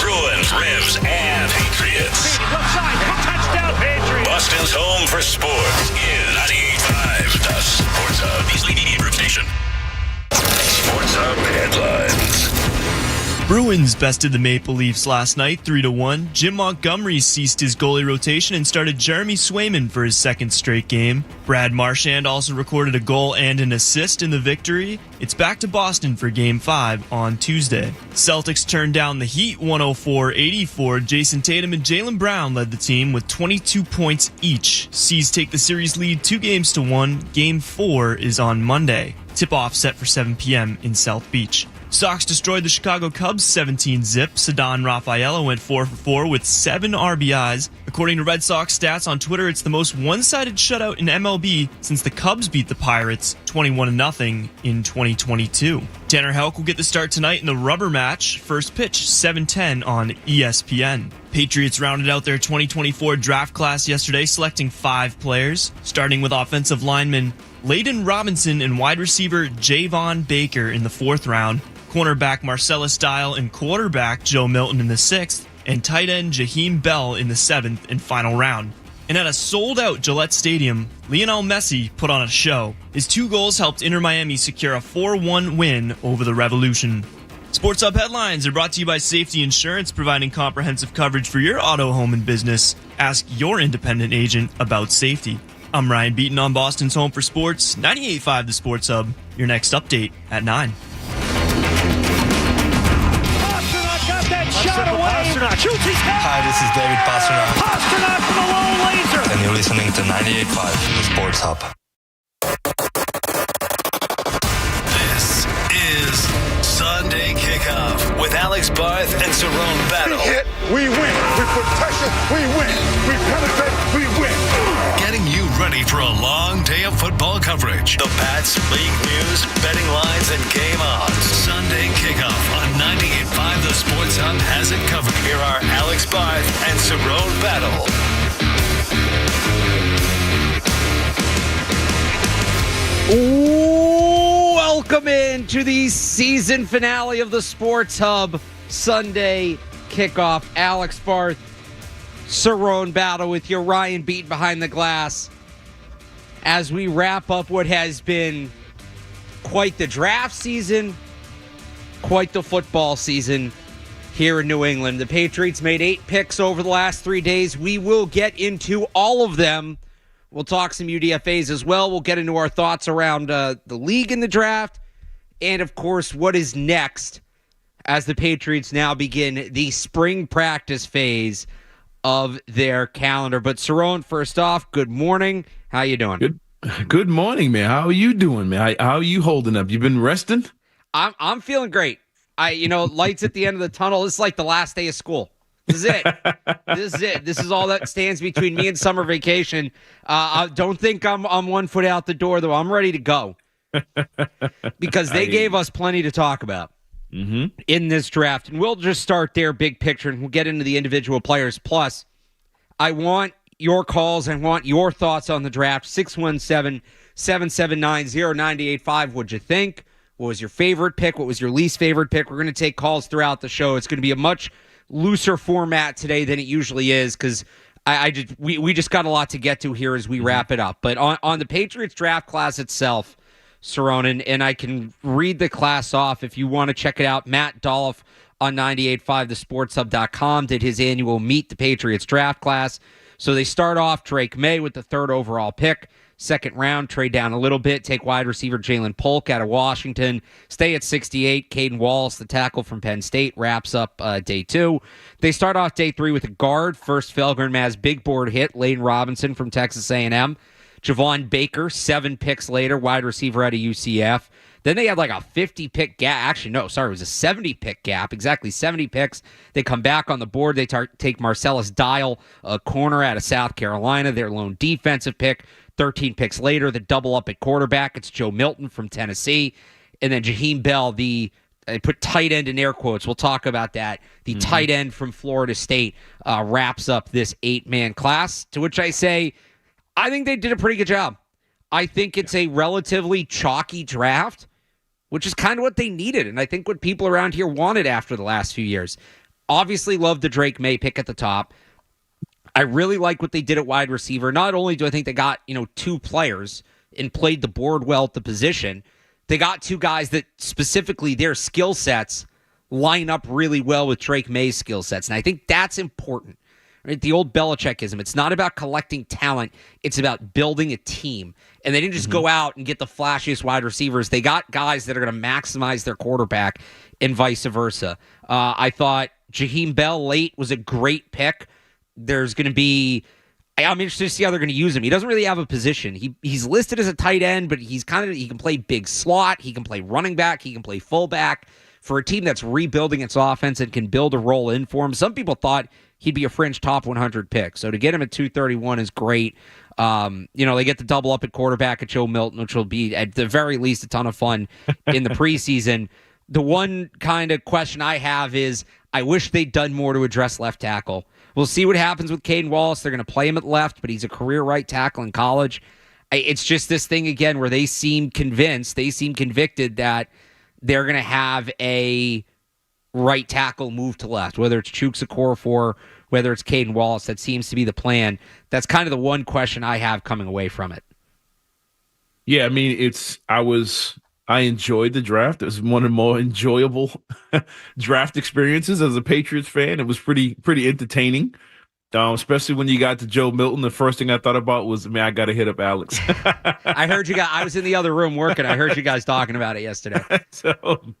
Bruins, Revs, and Patriots. Touchdown, Patriots. Boston's home for sports is 98.5, the Sports Hub. Beasley Media Group Station. Sports Hub headlines. Bruins bested the Maple Leafs last night 3-1. Jim Montgomery ceased his goalie rotation and started Jeremy Swayman for his second straight game. Brad Marchand also recorded a goal and an assist in the victory. It's back to Boston for Game 5 on Tuesday. Celtics turned down the Heat 104-84. Jason Tatum and Jaylen Brown led the team with 22 points each. C's take the series lead 2-1. Game 4 is on Monday. Tip-off set for 7 p.m. in South Beach. Sox destroyed the Chicago Cubs 17-zip. Ceddanne Rafaela went 4 for 4 with 7 RBIs. According to Red Sox stats on Twitter, it's the most one-sided shutout in MLB since the Cubs beat the Pirates 21-0 in 2022. Tanner Houck will get the start tonight in the rubber match. First pitch, 7:10 on ESPN. Patriots rounded out their 2024 draft class yesterday, selecting 5 players, starting with offensive lineman Layden Robinson and wide receiver Javon Baker in the 4th round, cornerback Marcellus Dial and quarterback Joe Milton in the 6th, and tight end Jaheim Bell in the 7th and final round. And at a sold-out Gillette Stadium, Lionel Messi put on a show. His 2 goals helped Inter Miami secure a 4-1 win over the Revolution. Sports Hub headlines are brought to you by Safety Insurance, providing comprehensive coverage for your auto, home, and business. Ask your independent agent about safety. I'm Ryan Beaton on Boston's home for sports, 98.5 The Sports Hub. Your next update at 9. Pastrnak got that shot away. Shoots his head. Hi, this is David Pastrnak. Pastrnak for the low laser. And you're listening to 98.5 The Sports Hub. This is Sunday Kickoff with Alex Barth and Cerrone Battle. We hit, we win. We put pressure, we win. We penetrate, we win. Getting you ready for a long day of football coverage. The Pats, league news, betting lines, and game odds. Sunday Kickoff on 98.5 The Sports Hub has it covered. Here are Alex Barth and Cerrone Battle. Welcome in to the season finale of the Sports Hub Sunday Kickoff. Alex Barth, Cerrone Battle with your Ryan Beat behind the glass as we wrap up what has been quite the draft season, quite the football season here in New England. The Patriots made 8 picks over the last 3 days. We will get into all of them. We'll talk some UDFAs as well. We'll get into our thoughts around the league in the draft and, of course, what is next as the Patriots now begin the spring practice phase of their calendar. But Cerrone, first off, good morning. How you doing? Good morning, man. How are you doing, man? How are you holding up? You been resting? I'm feeling great. Lights at the end of the tunnel. This is like the last day of school. This is it. This is it. This is all that stands between me and summer vacation. I don't think I'm 1 foot out the door, though. I'm ready to go because they gave us plenty to talk about in this draft. And we'll just start there, big picture, and we'll get into the individual players. Plus, I want your calls. I want your thoughts on the draft. 617-779-0985. What'd you think? What was your favorite pick? What was your least favorite pick? We're going to take calls throughout the show. It's going to be a much looser format today than it usually is because we just got a lot to get to here as we wrap it up. But on the Patriots draft class itself, Cerrone, and I can read the class off if you want to check it out. Matt Dolph on 98.5thesportshub.com did his annual Meet the Patriots draft class. So they start off Drake Maye with the 3rd overall pick. 2nd round, trade down a little bit, take wide receiver Jalen Polk out of Washington, stay at 68. Caden Wallace, the tackle from Penn State, wraps up day 2. They start off day 3 with a guard. First Felger Maz big board hit, Layden Robinson from Texas A&M. Javon Baker, 7 picks later, wide receiver out of UCF. Then they had like a 50-pick gap. Actually, no, sorry, it was a 70-pick gap. Exactly 70 picks. They come back on the board. They take Marcellus Dial, a corner out of South Carolina, their lone defensive pick. 13 picks later, the double up at quarterback. It's Joe Milton from Tennessee. And then Jaheim Bell, I put tight end in air quotes. We'll talk about that. The tight end from Florida State wraps up this 8-man class, to which I say, I think they did a pretty good job. I think it's a relatively chalky draft, which is kind of what they needed, and I think what people around here wanted after the last few years. Obviously love the Drake Maye pick at the top. I really like what they did at wide receiver. Not only do I think they got, two players and played the board well at the position, they got two guys that specifically their skill sets line up really well with Drake Maye's skill sets. And I think that's important. Right? The old Belichickism. It's not about collecting talent. It's about building a team. And they didn't just go out and get the flashiest wide receivers. They got guys that are going to maximize their quarterback and vice versa. I thought Jaheim Bell late was a great pick. There's going to be... I'm interested to see how they're going to use him. He doesn't really have a position. He's listed as a tight end, but he can play big slot. He can play running back. He can play fullback. For a team that's rebuilding its offense and can build a role in for him, some people thought he'd be a fringe top 100 pick. So to get him at 231 is great. They get the double up at quarterback at Joe Milton, which will be at the very least a ton of fun in the preseason. The one kind of question I have is I wish they'd done more to address left tackle. We'll see what happens with Caden Wallace. They're going to play him at left, but he's a career right tackle in college. It's just this thing again where they seem convicted that they're going to have a right tackle move to left, whether it's Chuks Okorafor, whether it's Caden Wallace. That seems to be the plan. That's kind of the one question I have coming away from it. Yeah, I mean, I enjoyed the draft. It was one of the more enjoyable draft experiences as a Patriots fan. It was pretty entertaining, especially when you got to Joe Milton. The first thing I thought about was, man, I got to hit up Alex. I heard you guys. I was in the other room working. I heard you guys talking about it yesterday.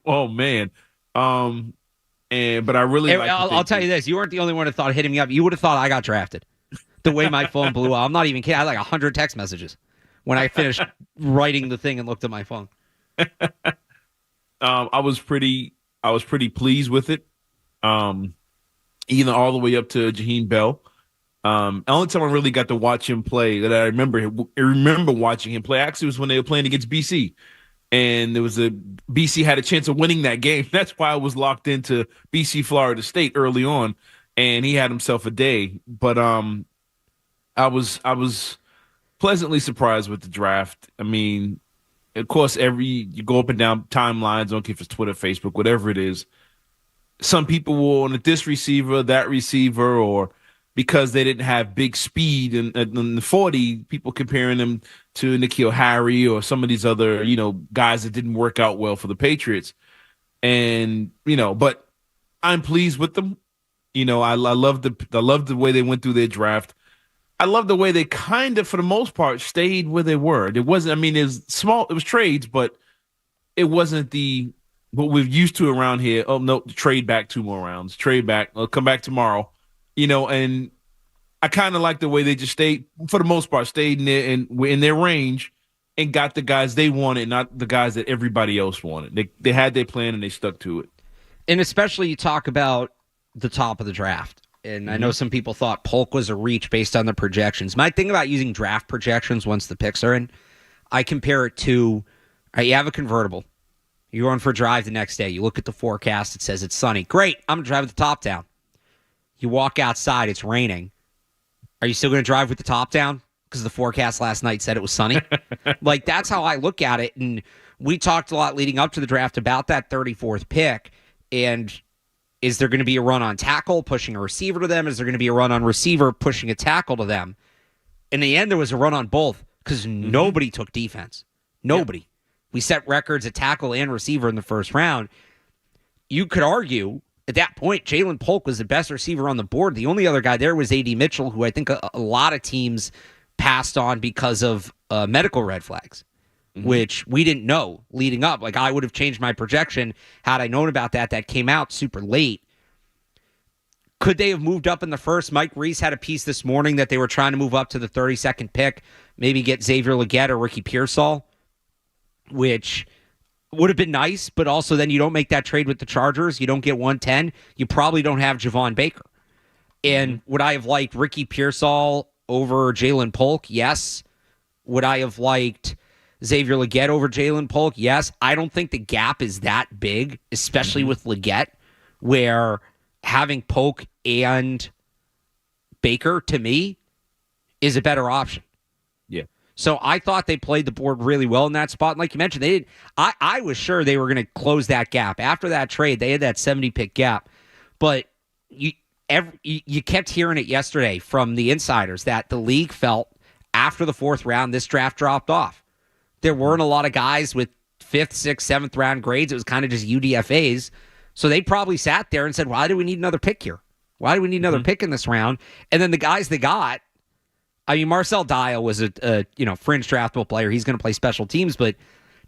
Oh man. But I really. I'll tell you this: you weren't the only one that thought hitting me up. You would have thought I got drafted. The way my phone blew up. I'm not even kidding. I had like 100 text messages when I finished writing the thing and looked at my phone. I was pretty pleased with it. Even all the way up to Jaheim Bell. The only time I really got to watch him play that I remember watching him play actually was when they were playing against BC. And BC had a chance of winning that game. That's why I was locked into BC Florida State early on, and he had himself a day. But I was pleasantly surprised with the draft. I mean, of course, you go up and down timelines, don't care if it's Twitter, Facebook, whatever it is. Some people will on this receiver, that receiver, or because they didn't have big speed in the 40, people comparing them to N'Keal Harry or some of these other, guys that didn't work out well for the Patriots. And, but I'm pleased with them. I love the way they went through their draft. I love the way they kind of, for the most part, stayed where they were. It wasn't, it was small, it was trades, but it wasn't what we're used to around here. Oh, no, trade back 2 more rounds. Trade back. I'll come back tomorrow. And I kind of like the way they just stayed, for the most part, stayed in their range and got the guys they wanted, not the guys that everybody else wanted. They had their plan and they stuck to it. And especially you talk about the top of the draft. And I know some people thought Polk was a reach based on the projections. My thing about using draft projections once the picks are in, I compare it to, you have a convertible. You're going for a drive the next day. You look at the forecast. It says it's sunny. Great. I'm going to drive with the top down. You walk outside. It's raining. Are you still going to drive with the top down? Because the forecast last night said it was sunny. That's how I look at it. And we talked a lot leading up to the draft about that 34th pick. And is there going to be a run on tackle, pushing a receiver to them? Is there going to be a run on receiver, pushing a tackle to them? In the end, there was a run on both because nobody took defense. Nobody. Yep. We set records at tackle and receiver in the first round. You could argue at that point, Jalen Polk was the best receiver on the board. The only other guy there was A.D. Mitchell, who I think a lot of teams passed on because of medical red flags, which we didn't know leading up. I would have changed my projection had I known about that. That came out super late. Could they have moved up in the first? Mike Reese had a piece this morning that they were trying to move up to the 32nd pick, maybe get Xavier Legette or Ricky Pearsall, which would have been nice, but also then you don't make that trade with the Chargers. You don't get 110. You probably don't have Javon Baker. And would I have liked Ricky Pearsall over Jalen Polk? Yes. Would I have liked Xavier Legette over Jalen Polk? Yes. I don't think the gap is that big, especially with Legette, where having Polk and Baker, to me, is a better option. Yeah. So I thought they played the board really well in that spot. And like you mentioned, they did. I was sure they were going to close that gap. After that trade, they had that 70-pick gap. But you kept hearing it yesterday from the insiders that the league felt after the 4th round, this draft dropped off. There weren't a lot of guys with 5th, 6th, 7th round grades. It was kind of just UDFAs. So they probably sat there and said, why do we need another pick here? Why do we need another pick in this round? And then the guys they got, I mean, Marcel Dial was a fringe draftable player. He's going to play special teams, but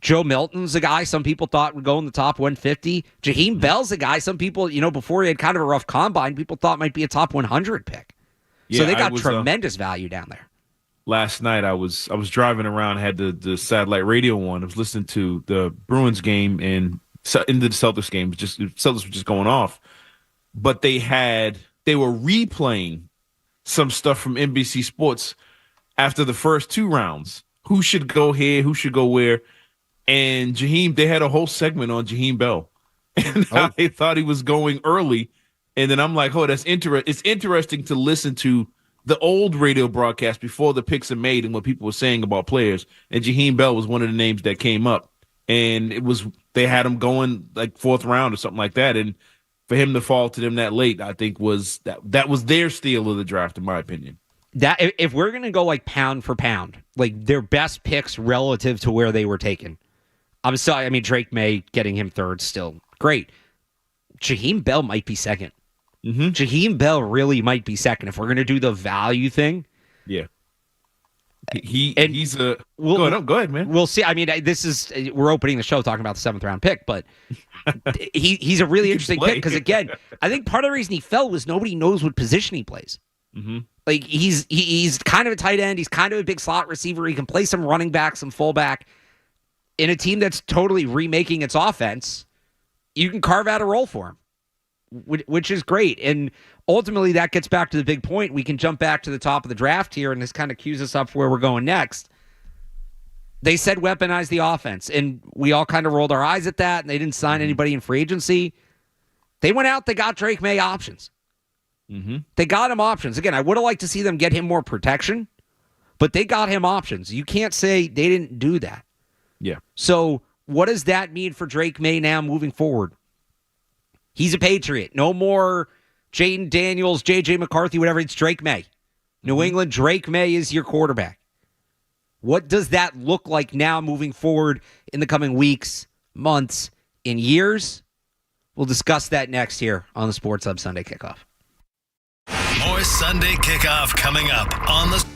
Joe Milton's a guy some people thought would go in the top 150. Jaheim Bell's a guy some people, before he had kind of a rough combine, people thought might be a top 100 pick. So they got tremendous value down there. Last night I was driving around, had the satellite radio on. I was listening to the Bruins game and into the Celtics game. Celtics were just going off, but they were replaying some stuff from NBC Sports after the first 2 rounds. Who should go here? Who should go where? And they had a whole segment on Jaheim Bell and how they thought he was going early. And then I'm like, that's interesting. It's interesting to listen to the old radio broadcast before the picks are made and what people were saying about players. And Jaheim Bell was one of the names that came up. And they had him going like 4th round or something like that. And for him to fall to them that late, I think that was their steal of the draft, in my opinion. That if we're going to go like pound for pound, like their best picks relative to where they were taken. I'm sorry. I mean, Drake Maye getting him 3rd still great. Jaheim Bell might be 2nd. Mm-hmm. Jaheim Bell really might be 2nd if we're going to do the value thing. Yeah. He's a go ahead, man. We'll see. I mean, we're opening the show talking about the 7th round pick, but he's a really interesting pick because again, I think part of the reason he fell was nobody knows what position he plays. Mm-hmm. Like he's kind of a tight end. He's kind of a big slot receiver. He can play some running back, some fullback. In a team that's totally remaking its offense, you can carve out a role for him, which is great. And ultimately, that gets back to the big point. We can jump back to the top of the draft here, and this kind of cues us up for where we're going next. They said weaponize the offense, and we all kind of rolled our eyes at that, and they didn't sign anybody in free agency. They went out, they got Drake Maye options. Mm-hmm. They got him options. Again, I would have liked to see them get him more protection, but they got him options. You can't say they didn't do that. Yeah. So what does that mean for Drake Maye now moving forward? He's a Patriot. No more Jaden Daniels, J.J. McCarthy, whatever. It's Drake Maye. New England, Drake Maye is your quarterback. What does that look like now moving forward in the coming weeks, months, and years? We'll discuss that next here on the Sports Hub Sunday Kickoff. More Sunday Kickoff coming up on the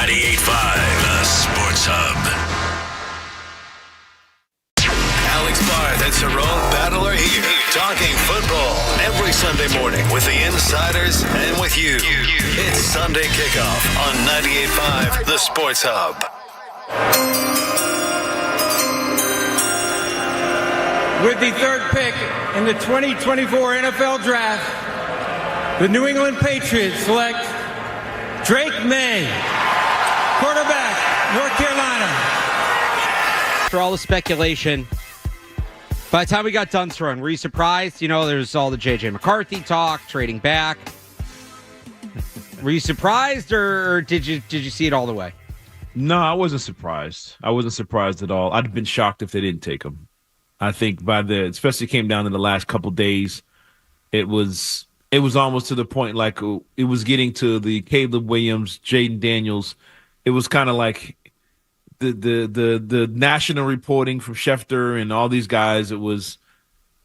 The Sports Hub. Alex Barth and Cerrone Battle are here, talking football every Sunday morning with the insiders and with you. It's Sunday Kickoff on 98.5 The Sports Hub. With the third pick in the 2024 NFL Draft, the New England Patriots select Drake Maye, quarterback, North Carolina. For all the speculation, by the time we got done throwing, were you surprised? There's all the J.J. McCarthy talk, trading back. Were you surprised, or did you see it all the way? No, I wasn't surprised. I wasn't surprised at all. I'd have been shocked if they didn't take him. I think especially came down to the last couple days, it was almost to the point like it was getting to the Caleb Williams, Jaden Daniels. It was kind of like the national reporting from Schefter and all these guys. It was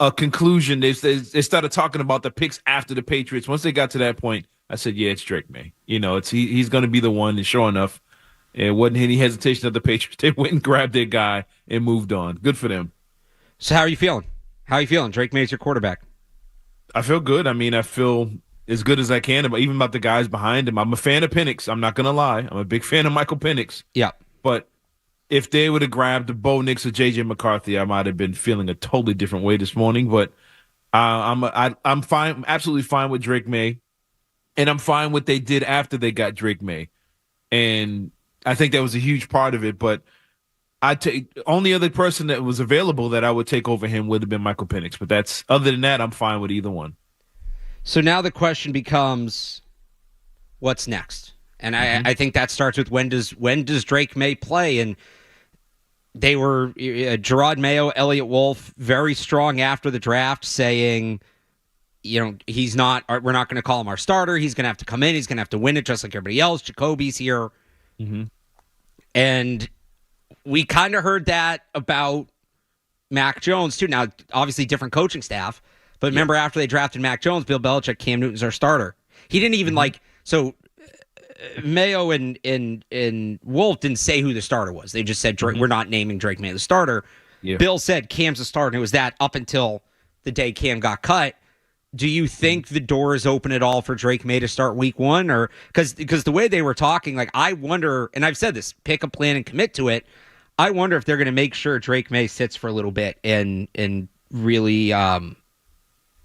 a conclusion. They started talking about the picks after the Patriots. Once they got to that point, I said, yeah, it's Drake Maye. He's going to be the one. And sure enough, it wasn't any hesitation of the Patriots. They went and grabbed their guy and moved on. Good for them. So how are you feeling? Drake Maye's your quarterback. I feel good. I feel as good as I can, even about the guys behind him. I'm a fan of Penix. I'm not going to lie. I'm a big fan of Michael Penix. Yeah. But if they would have grabbed the Bo Nix or J.J. McCarthy, I might have been feeling a totally different way this morning. But I'm fine. I'm absolutely fine with Drake Maye. And I'm fine with what they did after they got Drake Maye. And I think that was a huge part of it. But only other person that was available that I would take over him would have been Michael Penix. But other than that, I'm fine with either one. So now the question becomes, what's next? And I think that starts with when does Drake Maye play? And they were Gerard Mayo, Elliott Wolf, very strong after the draft, saying, we're not going to call him our starter. He's going to have to come in. He's going to have to win it just like everybody else. Jacoby's here. Mm-hmm. And we kind of heard that about Mac Jones, too. Now, obviously, different coaching staff. But remember, after they drafted Mac Jones, Bill Belichick, Cam Newton's our starter. He didn't even Mayo and Wolf didn't say who the starter was. They just said, we're not naming Drake Maye the starter. Yeah. Bill said Cam's the starter, and it was that up until the day Cam got cut. Do you think the door is open at all for Drake Maye to start week one? Or because the way they were talking, I wonder, and I've said this, pick a plan and commit to it. I wonder if they're going to make sure Drake Maye sits for a little bit and really,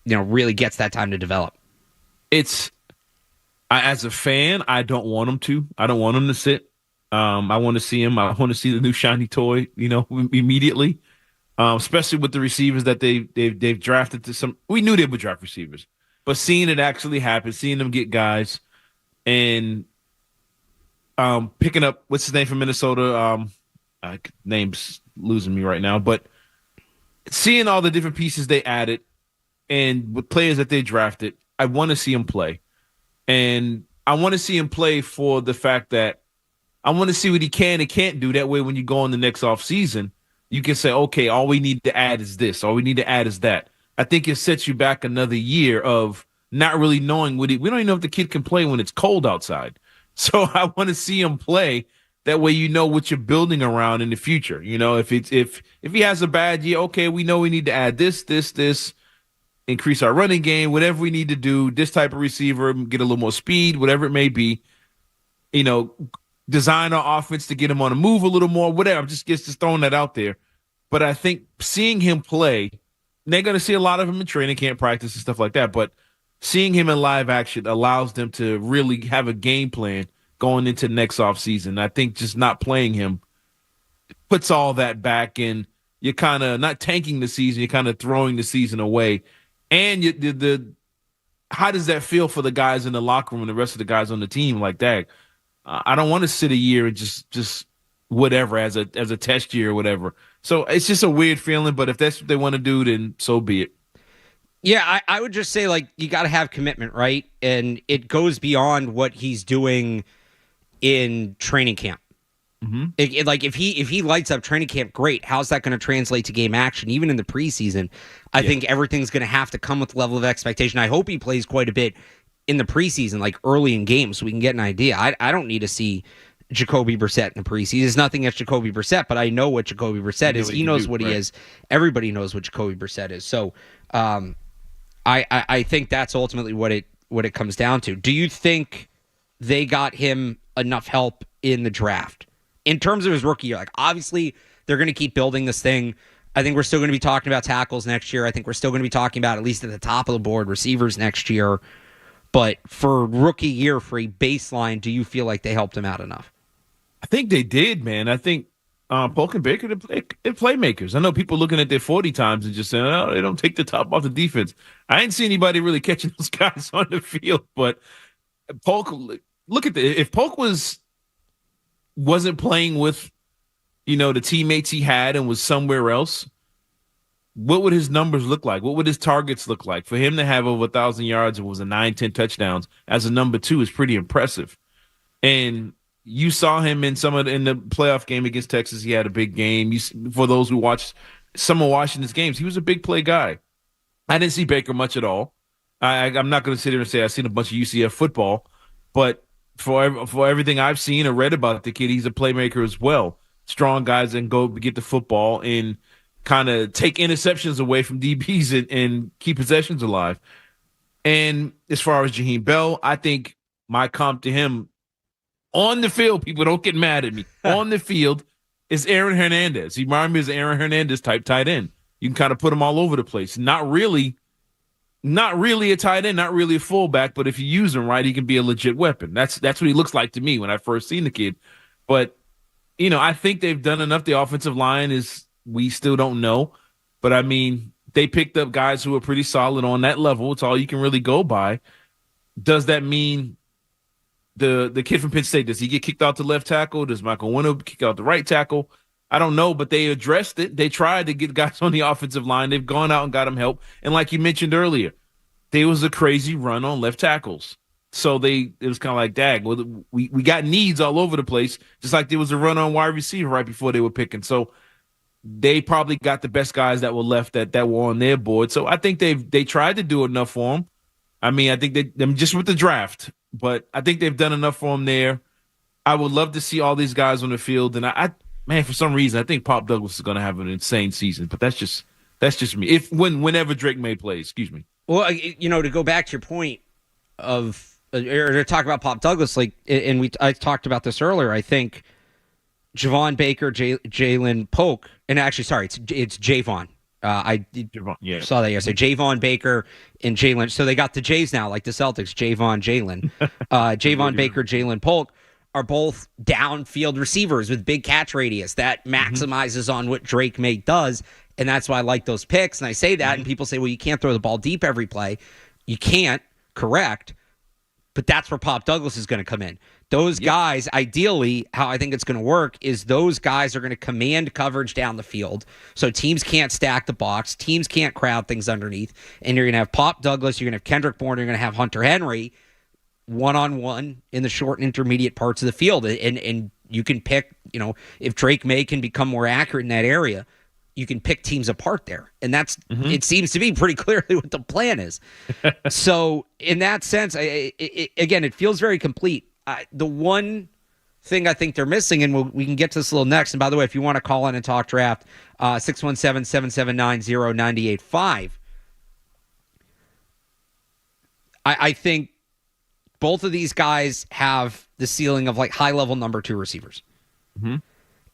really gets that time to develop. As a fan, I don't want him to. I don't want him to sit. I want to see him. I want to see the new shiny toy, immediately. Especially with the receivers that they've drafted to some. We knew they would draft receivers, but seeing it actually happen, seeing them get guys, and picking up what's his name from Minnesota. Name's losing me right now, but seeing all the different pieces they added and with players that they drafted, I want to see him play. And I want to see him play for the fact that I want to see what he can and can't do. That way, when you go on the next offseason, you can say, okay, all we need to add is this. All we need to add is that. I think it sets you back another year of not really knowing we don't even know if the kid can play when it's cold outside. So I want to see him play. That way, what you're building around in the future. If he has a bad year, okay, we know we need to add this, increase our running game, whatever we need to do, this type of receiver, get a little more speed, whatever it may be, design our offense to get him on the move a little more, whatever. I'm just throwing that out there. But I think seeing him play, they're going to see a lot of him in training camp practice and stuff like that. But seeing him in live action allows them to really have a game plan going into next offseason. I think just not playing him puts all that back, and you're kind of not tanking the season, you're kind of throwing the season away. And how does that feel for the guys in the locker room and the rest of the guys on the team like that? I don't want to sit a year and just whatever as a test year or whatever. So it's just a weird feeling, but if that's what they want to do, then so be it. Yeah, I would just say, you got to have commitment, right? And it goes beyond what he's doing in training camp. Mm-hmm. If he lights up training camp, great. How's that going to translate to game action? Even in the preseason, I think everything's going to have to come with level of expectation. I hope he plays quite a bit in the preseason, early in games, so we can get an idea. I don't need to see Jacoby Brissett in the preseason. It's nothing against Jacoby Brissett, but I know what Jacoby Brissett is. He knows what he is. Everybody knows what Jacoby Brissett is. So I think that's ultimately what it comes down to. Do you think they got him enough help in the draft? In terms of his rookie year, like obviously they're going to keep building this thing. I think we're still going to be talking about tackles next year. I think we're still going to be talking about, at least at the top of the board, receivers next year. But for rookie year, for a baseline, do you feel like they helped him out enough? I think they did, man. I think Polk and Baker, they're playmakers. I know people looking at their 40 times and just saying, oh, they don't take the top off the defense. I didn't see anybody really catching those guys on the field. But Polk, look at if Polk wasn't playing with, the teammates he had and was somewhere else, what would his numbers look like? What would his targets look like? For him to have over 1,000 yards, it was 9-10 touchdowns as a number 2 is pretty impressive. And you saw him in the playoff game against Texas. He had a big game. For those who watched some of Washington's games, he was a big play guy. I didn't see Baker much at all. I'm not going to sit here and say I've seen a bunch of UCF football, but for everything I've seen or read about the kid, he's a playmaker as well. Strong guys and go get the football and kind of take interceptions away from DBs and keep possessions alive. And as far as Jaheim Bell, I think my comp to him on the field, people don't get mad at me, on the field is Aaron Hernandez. He reminds me of Aaron Hernandez type tight end. You can kind of put him all over the place. Not really a tight end, not really a fullback, but if you use him right, he can be a legit weapon. That's what he looks like to me when I first seen the kid. But, I think they've done enough. The offensive line we still don't know. But, I mean, they picked up guys who are pretty solid on that level. It's all you can really go by. Does that mean the kid from Penn State, does he get kicked out to left tackle? Does Michael Winter kick out the right tackle? I don't know, but they addressed it. They tried to get guys on the offensive line. They've gone out and got them help. And like you mentioned earlier, there was a crazy run on left tackles. So it was kind of like, dag, well, we got needs all over the place, just like there was a run on wide receiver right before they were picking. So they probably got the best guys that were left that were on their board. So I think they tried to do enough for them. I mean, I think them just with the draft, but I think they've done enough for them there. I would love to see all these guys on the field, and man, for some reason, I think Pop Douglas is going to have an insane season. But that's just me. Whenever Drake Maye plays, excuse me. Well, to go back to your point of or to talk about Pop Douglas, I talked about this earlier. I think Javon Baker, Jalen Polk, and actually, sorry, it's Javon. I saw that yesterday. Javon Baker and Jalen. So they got the Jays now, like the Celtics. Jalen. Javon Baker, Jalen Polk are both downfield receivers with big catch radius. That maximizes on what Drake Maye does, and that's why I like those picks. And I say that, and people say, well, you can't throw the ball deep every play. You can't, correct, but that's where Pop Douglas is going to come in. Those guys, ideally, how I think it's going to work is those guys are going to command coverage down the field, so teams can't stack the box, teams can't crowd things underneath, and you're going to have Pop Douglas, you're going to have Kendrick Bourne, you're going to have Hunter Henry one-on-one in the short and intermediate parts of the field. And you can pick, if Drake Maye can become more accurate in that area, you can pick teams apart there. And that's, it seems to be pretty clearly what the plan is. So in that sense, again, it feels very complete. The one thing I think they're missing, and we can get to this a little next. And by the way, if you want to call in and talk draft, 617-779-0985. I think both of these guys have the ceiling of like high-level number 2 receivers.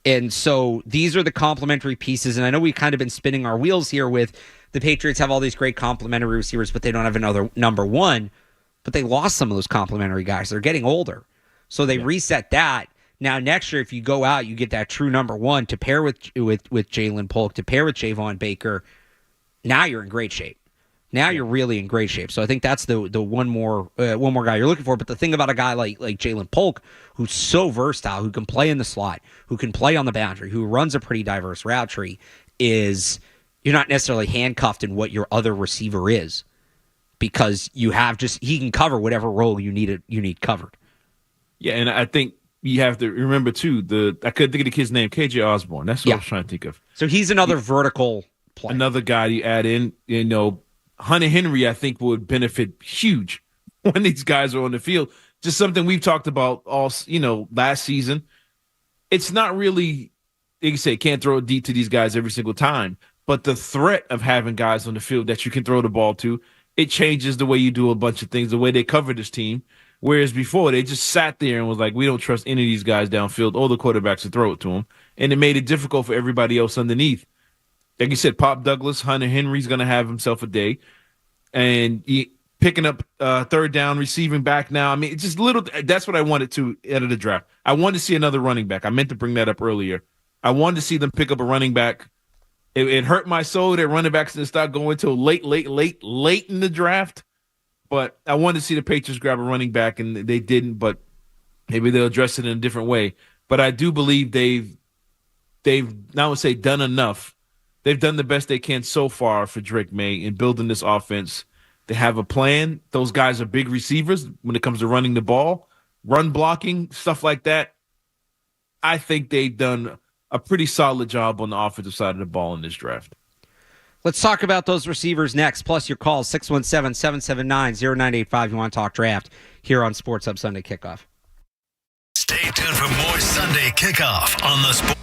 And so these are the complementary pieces. And I know we've kind of been spinning our wheels here with the Patriots have all these great complementary receivers, but they don't have another number 1. But they lost some of those complementary guys. They're getting older. So they reset that. Now, next year, if you go out, you get that true number 1 to pair with Jalen Polk, to pair with Javon Baker. Now you're in great shape. Now you're really in great shape. So I think that's the one more guy you're looking for. But the thing about a guy like Jalen Polk, who's so versatile, who can play in the slot, who can play on the boundary, who runs a pretty diverse route tree, is you're not necessarily handcuffed in what your other receiver is, because he can cover whatever role you need covered. Yeah, and I think you have to remember too, I couldn't think of the kid's name, KJ Osborne. That's what I was trying to think of. So he's another vertical player. Another guy you add in, Hunter Henry, I think, would benefit huge when these guys are on the field. just something we've talked about all, last season. It's not really, you can say, can't throw it deep to these guys every single time, but the threat of having guys on the field that you can throw the ball to, it changes the way you do a bunch of things, the way they cover this team. Whereas before, they just sat there and was like, we don't trust any of these guys downfield or the quarterbacks to throw it to them. And it made it difficult for everybody else underneath. Like you said, Pop Douglas, Hunter Henry's going to have himself a day. And picking up third down, receiving back now. I mean, it's just little. That's what I wanted to out of the draft. I wanted to see another running back. I meant to bring that up earlier. I wanted to see them pick up a running back. It hurt my soul that running backs didn't start going until late in the draft. But I wanted to see the Patriots grab a running back, and they didn't. But maybe they'll address it in a different way. But I do believe they've I would say done enough. They've done the best they can so far for Drake Maye in building this offense. They have a plan. Those guys are big receivers when it comes to running the ball, run blocking, stuff like that. I think they've done a pretty solid job on the offensive side of the ball in this draft. Let's talk about those receivers next, plus your calls, 617-779-0985. You want to talk draft here on Sports Hub Sunday Kickoff. Stay tuned for more Sunday Kickoff on the Sports.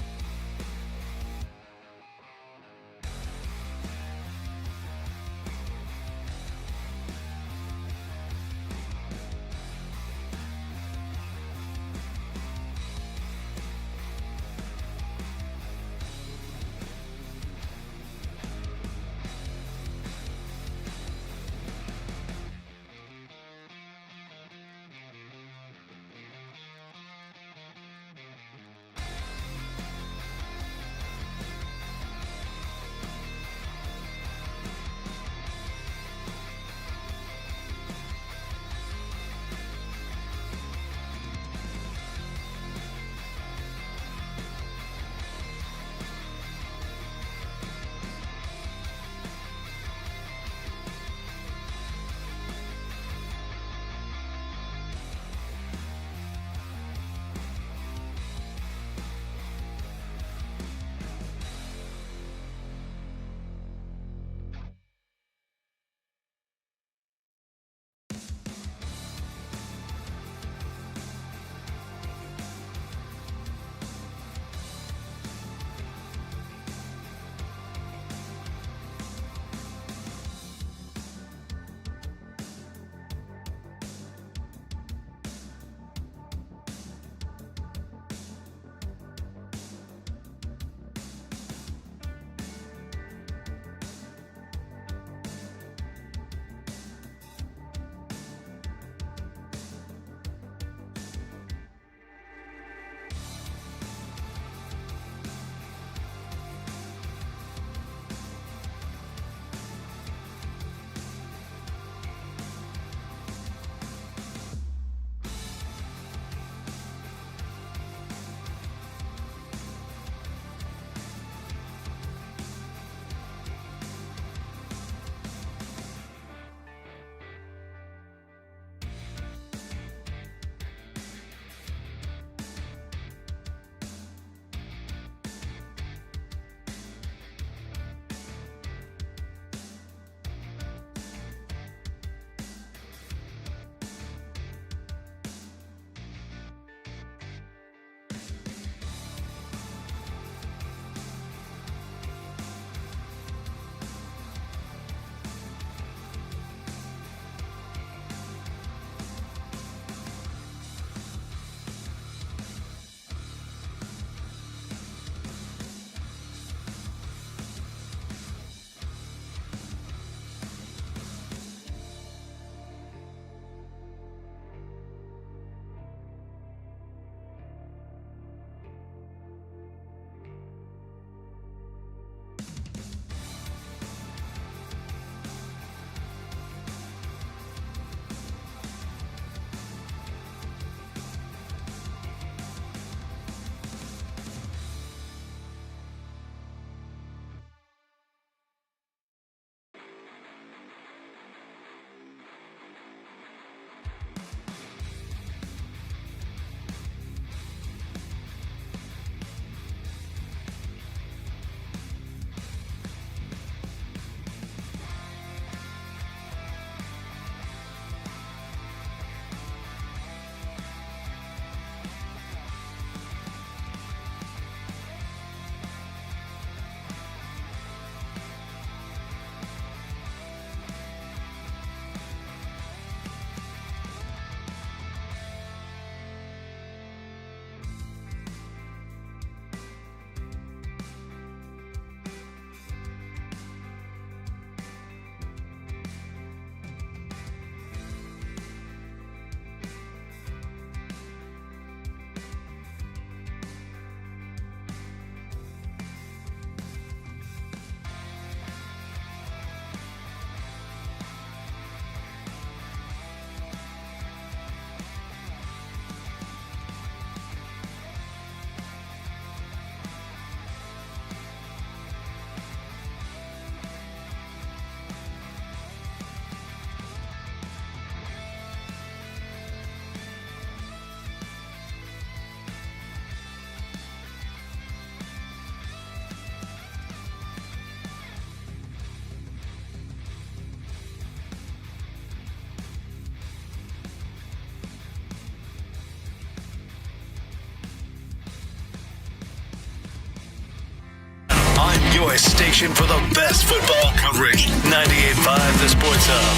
your station for the best football coverage. 98.5 The Sports Hub.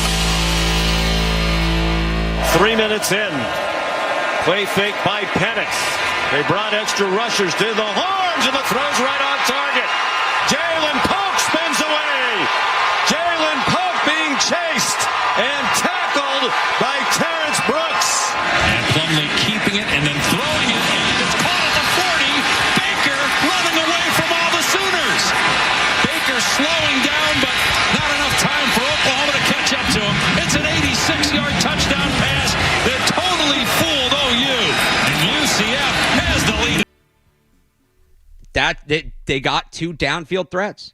3 minutes in. Play fake by Penix. They brought extra rushers to the horns, and the throw's right on target. Jalen Polk spins away. Jalen Polk being chased and tackled by Terrence Brooks. And Plumlee keeping it and then throwing it, and it's caught at the 40. Baker running away from all the Sooners. Baker slowing down, but not enough time for Oklahoma to catch up to him. It's an 86-yard touchdown pass that totally fooled OU. And UCF has the lead. They got two downfield threats.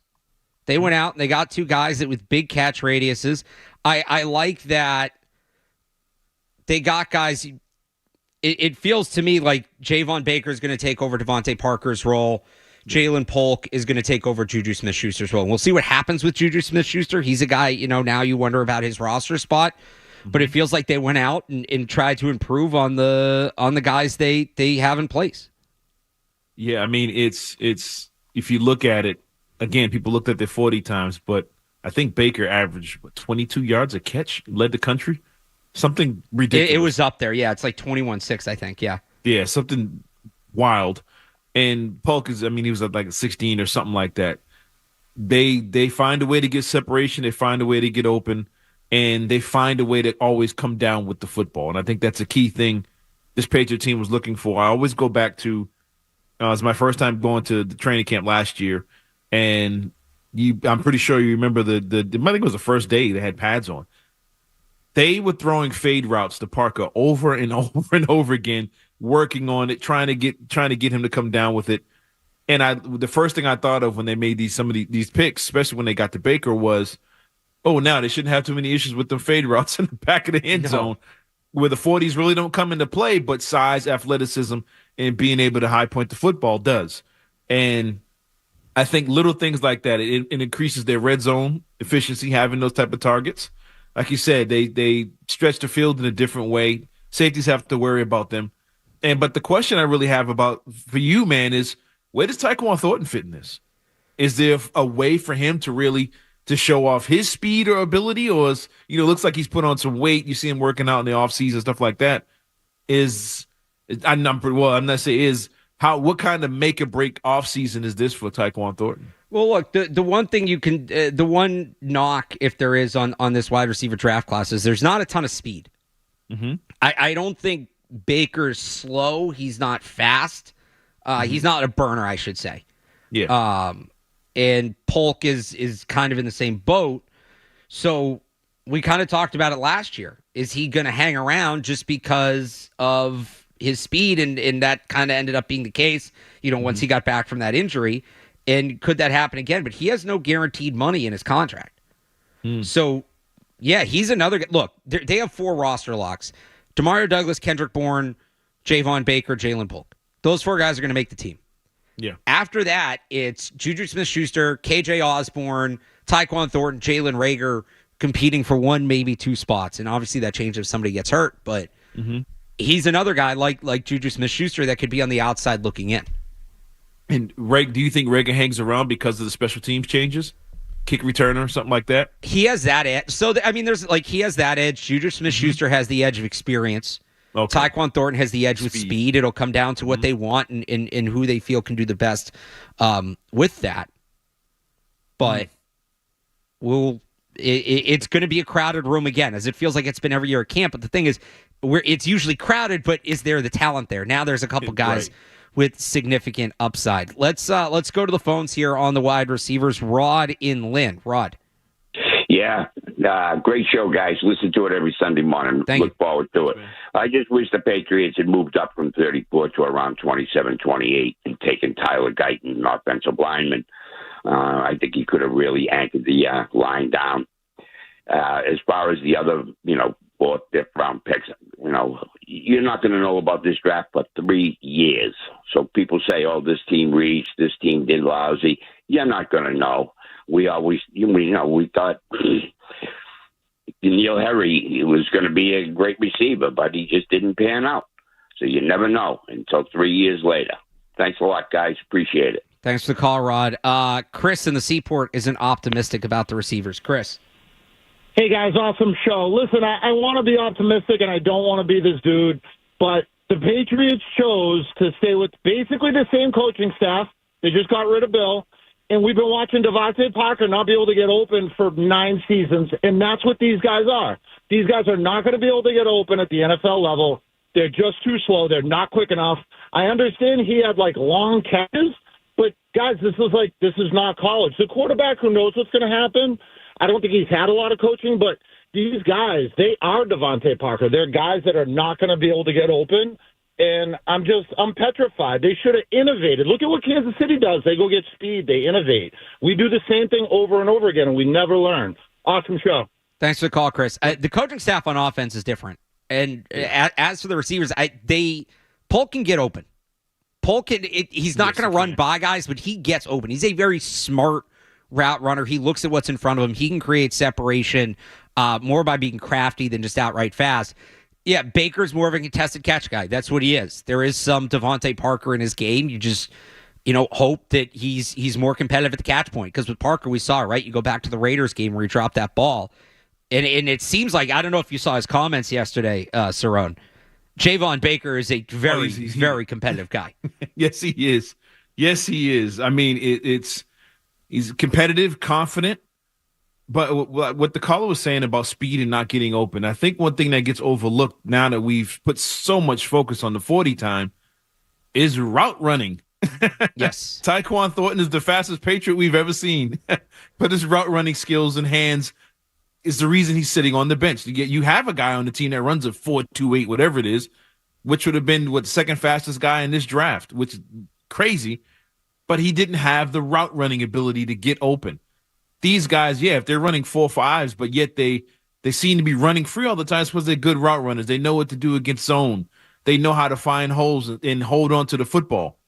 They went out and they got two guys that with big catch radiuses. I like that they got guys. It feels to me like Javon Baker is going to take over Devontae Parker's role. Jalen Polk is going to take over Juju Smith-Schuster's role. And we'll see what happens with Juju Smith-Schuster. He's a guy, now you wonder about his roster spot. But it feels like they went out and tried to improve on the guys they have in place. Yeah, I mean, it's if you look at it, again, people looked at their 40 times, but I think Baker averaged 22 yards a catch, led the country. Something ridiculous. It was up there, yeah. It's like 21-6, I think, yeah. Yeah, something wild. And Polk he was at like a 16 or something like that. They find a way to get separation. They find a way to get open. And they find a way to always come down with the football. And I think that's a key thing this Patriot team was looking for. I always go back to it was my first time going to the training camp last year. And I'm pretty sure you remember I think it was the first day they had pads on. They were throwing fade routes to Parker over and over and over again, working on it, trying to get him to come down with it. And the first thing I thought of when they made these picks, especially when they got to Baker, was, oh, now they shouldn't have too many issues with the fade routes in the back of the end zone, where the 40s really don't come into play, but size, athleticism, and being able to high point the football does. And I think little things like that, it increases their red zone efficiency, having those type of targets. Like you said, they stretch the field in a different way. Safeties have to worry about them. But the question I really have for you, man, is where does Tyquan Thornton fit in this? Is there a way for him to really to show off his speed or ability, or looks like he's put on some weight? You see him working out in the offseason, stuff like that. What kind of make or break offseason is this for Tyquan Thornton? Well, look, the one thing the one knock, if there is on this wide receiver draft class, is there's not a ton of speed. Mm-hmm. I don't think Baker's slow. He's not fast. He's not a burner, I should say. Yeah. And Polk is kind of in the same boat. So we kind of talked about it last year. Is he going to hang around just because of his speed? And that kind of ended up being the case, once he got back from that injury. And could that happen again? But he has no guaranteed money in his contract. So, yeah, he's another. Look, they have 4 roster locks: Demario Douglas, Kendrick Bourne, Javon Baker, Jalen Polk. Those 4 guys are going to make the team. Yeah. After that, it's Juju Smith-Schuster, KJ Osborne, Tyquan Thornton, Jalen Reagor competing for 1, maybe 2 spots. And obviously that changes if somebody gets hurt. But he's another guy like Juju Smith-Schuster that could be on the outside looking in. And do you think Reagor hangs around because of the special teams changes? Kick returner or something like that? He has that edge. So, he has that edge. Juju Smith-Schuster has the edge of experience. Okay. Tyquan Thornton has the edge with speed. It'll come down to what they want and who they feel can do the best with that. But it's going to be a crowded room again, as it feels like it's been every year at camp. But the thing is, it's usually crowded, but is there the talent there? Now there's a couple guys with significant upside. Let's go to the phones here on the wide receivers. Rod in Lynn. Rod. Yeah, great show, guys. Listen to it every Sunday morning. Look forward to it. I just wish the Patriots had moved up from 34 to around 27, 28 and taken Tyler Guyton, an offensive lineman. I think he could have really anchored the line down. As far as the other, 4th, 5th round picks, you're not going to know about this draft for 3 years. So people say, oh, this team reached, this team did lousy. You're not going to know. We thought Neil Harry was going to be a great receiver, but he just didn't pan out. So you never know until 3 years later. Thanks a lot, guys. Appreciate it. Thanks for the call, Rod. Chris in the Seaport isn't optimistic about the receivers. Chris. Hey, guys, awesome show. Listen, I want to be optimistic, and I don't want to be this dude, but the Patriots chose to stay with basically the same coaching staff. They just got rid of Bill, and we've been watching Devontae Parker not be able to get open for 9 seasons, and that's what these guys are. These guys are not going to be able to get open at the NFL level. They're just too slow. They're not quick enough. I understand he had, long catches, but, guys, this is not college. The quarterback who knows what's going to happen, I don't think he's had a lot of coaching, but these guys, they are Devontae Parker. They're guys that are not going to be able to get open, and I'm petrified. They should have innovated. Look at what Kansas City does. They go get speed. They innovate. We do the same thing over and over again, and we never learn. Awesome show. Thanks for the call, Chris. The coaching staff on offense is different. And as for the receivers, Polk can get open. Polk he's not going to run by guys, but he gets open. He's a very smart route runner. He looks at what's in front of him. He can create separation more by being crafty than just outright fast. Yeah, Baker's more of a contested catch guy. That's what he is. There is some Devontae Parker in his game. You just hope that he's more competitive at the catch point. Because with Parker, we saw, right? You go back to the Raiders game where he dropped that ball. And it seems like, I don't know if you saw his comments yesterday, Cerrone. Javon Baker is a very competitive guy. Yes, he is. Yes, he is. I mean, he's competitive, confident. But what the caller was saying about speed and not getting open, I think one thing that gets overlooked now that we've put so much focus on the 40 time is route running. Yes. Tyquan Thornton is the fastest Patriot we've ever seen. But his route running skills and hands is the reason he's sitting on the bench. You have a guy on the team that runs a 4.28, whatever it is, which would have been the second fastest guy in this draft, which is crazy. But he didn't have the route running ability to get open. These guys, if they're running 4.5s, but yet they seem to be running free all the time because they're good route runners. They know what to do against zone. They know how to find holes and hold on to the football.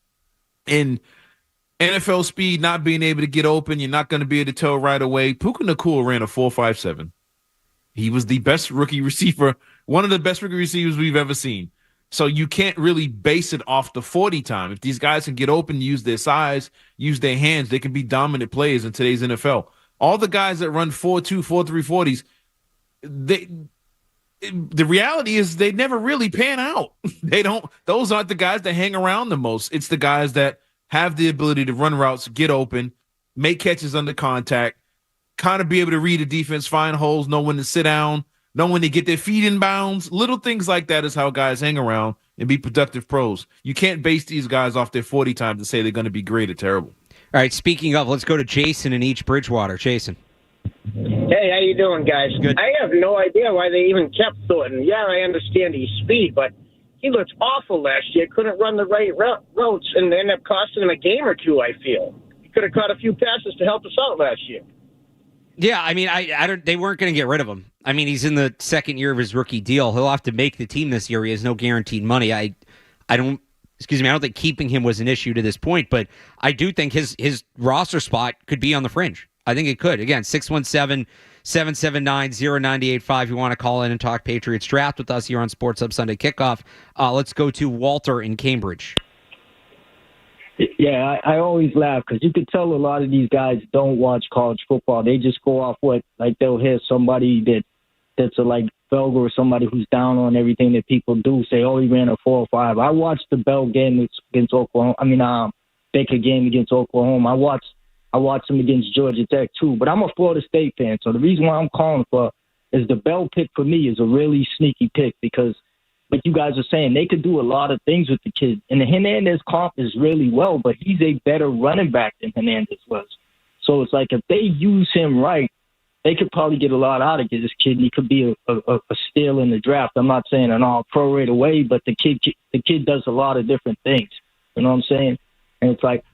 And NFL speed, not being able to get open, you're not going to be able to tell right away. Puka Nacua ran a 4.57. He was the best rookie receiver, one of the best rookie receivers we've ever seen. So you can't really base it off the 40 time. If these guys can get open, use their size, use their hands, they can be dominant players in today's NFL. All the guys that run 4.2, 4.3 40s, the reality is they never really pan out. Those aren't the guys that hang around the most. It's the guys that have the ability to run routes, get open, make catches under contact, kind of be able to read the defense, find holes, know when to sit down, know when to get their feet in bounds. Little things like that is how guys hang around and be productive pros. You can't base these guys off their 40 time to say they're going to be great or terrible. All right, speaking of, let's go to Jason in East Bridgewater. Jason. Hey, how you doing, guys? Good. I have no idea why they even kept Thornton. Yeah, I understand he's speed, but he looked awful last year. Couldn't run the right routes, and they ended up costing him a game or two, I feel. He could have caught a few passes to help us out last year. Yeah, I mean, I don't. They weren't going to get rid of him. I mean, he's in the second year of his rookie deal. He'll have to make the team this year. He has no guaranteed money. I don't think keeping him was an issue to this point, but I do think his roster spot could be on the fringe. I think it could. Again, 617-779-0985. You want to call in and talk Patriots draft with us here on Sports Hub Sunday Kickoff. Let's go to Walter in Cambridge. Yeah, I always laugh because you could tell a lot of these guys don't watch college football. They just go off they'll hear somebody that's a vulgar or somebody who's down on everything that people do say, oh, he ran a 4.05. I watched the Bell game against Oklahoma. Baker game against Oklahoma. I watched him against Georgia Tech too. But I'm a Florida State fan, so the reason why I'm calling for is the Bell pick for me is a really sneaky pick because, like you guys are saying, they could do a lot of things with the kid. And the Hernandez comp is really well, but he's a better running back than Hernandez was. So it's like if they use him right, they could probably get a lot out of this kid. And he could be a steal in the draft. I'm not saying an all-pro right away, but the kid does a lot of different things. You know what I'm saying? And it's like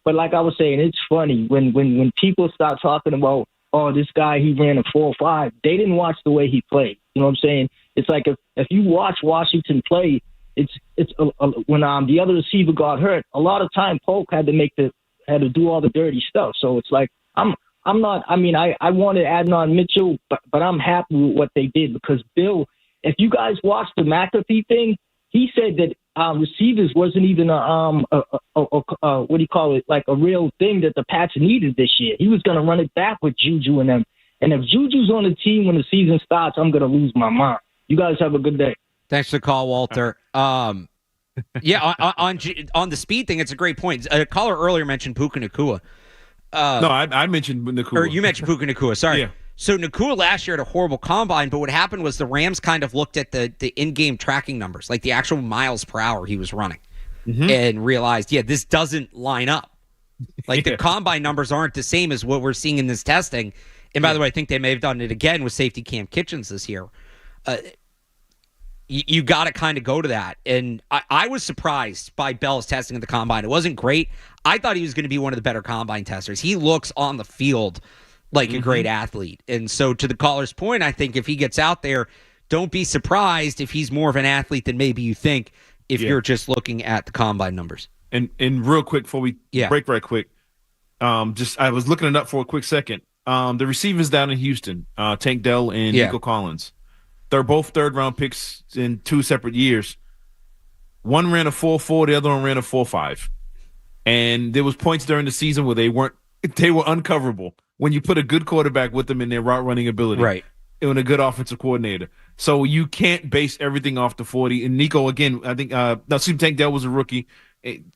but like I was saying, it's funny when people start talking about, oh, this guy, he ran a 4.5. They didn't watch the way he played. You know what I'm saying? It's like if you watch Washington play, when the other receiver got hurt, a lot of time Polk had to do all the dirty stuff. So it's like I'm not. I mean, I wanted Adnan Mitchell, but I'm happy with what they did because Bill, if you guys watch the McAfee thing, he said that receivers wasn't even what do you call it, like a real thing that the Pats needed this year. He was going to run it back with Juju and them. And if Juju's on the team when the season starts, I'm going to lose my mind. You guys have a good day. Thanks for the call, Walter. Yeah, on the speed thing, it's a great point. A caller earlier mentioned Puka Nacua. No, I mentioned Nacua. Or you mentioned Puka Nacua, sorry. Yeah. So Nacua last year had a horrible combine, but what happened was the Rams kind of looked at the in-game tracking numbers, like the actual miles per hour he was running, and realized, this doesn't line up. Like the combine numbers aren't the same as what we're seeing in this testing. And by the way, I think they may have done it again with safety Cam Kitchens this year. You got to kind of go to that. And I was surprised by Bell's testing at the combine. It wasn't great. I thought he was going to be one of the better combine testers. He looks on the field like a great athlete. And so to the caller's point, I think if he gets out there, don't be surprised if he's more of an athlete than maybe you think if you're just looking at the combine numbers. And real quick before we break right quick, I was looking it up for a quick second. The receivers down in Houston, Tank Dell and Nico Collins, they're both third-round picks in 2 separate years. One ran a 4.4, the other one ran a 4.5. And there was points during the season where they were uncoverable when you put a good quarterback with them in their route running ability. Right. And a good offensive coordinator. So you can't base everything off the 40. And Nico, again, I think Tank Dell was a rookie.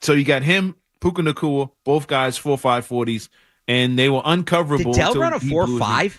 So you got him, Puka Nacua, both guys 4.5 40s, and they were uncoverable. Did Dell run a 4.5?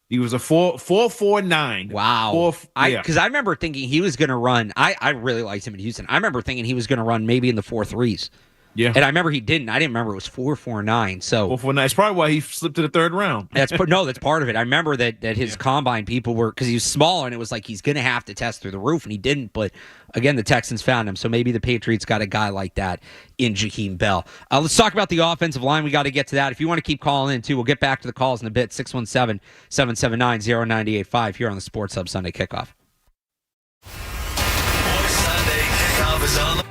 He was a 4.49. Wow. Because I remember thinking he was going to run. I really liked him in Houston. I remember thinking he was going to run maybe in the 4.3s. Yeah. And I remember he didn't. I didn't remember it was 4.49. So 4.49. That's probably why he slipped to the third round. That's part of it. I remember that his combine people were, because he was smaller and it was like he's going to have to test through the roof, and he didn't. But again, the Texans found him. So maybe the Patriots got a guy like that in Jaheim Bell. Let's talk about the offensive line. We got to get to that. If you want to keep calling in too, we'll get back to the calls in a bit. 617-779-0985 here on the Sports Hub Sunday Kickoff. Sunday Kickoff is on the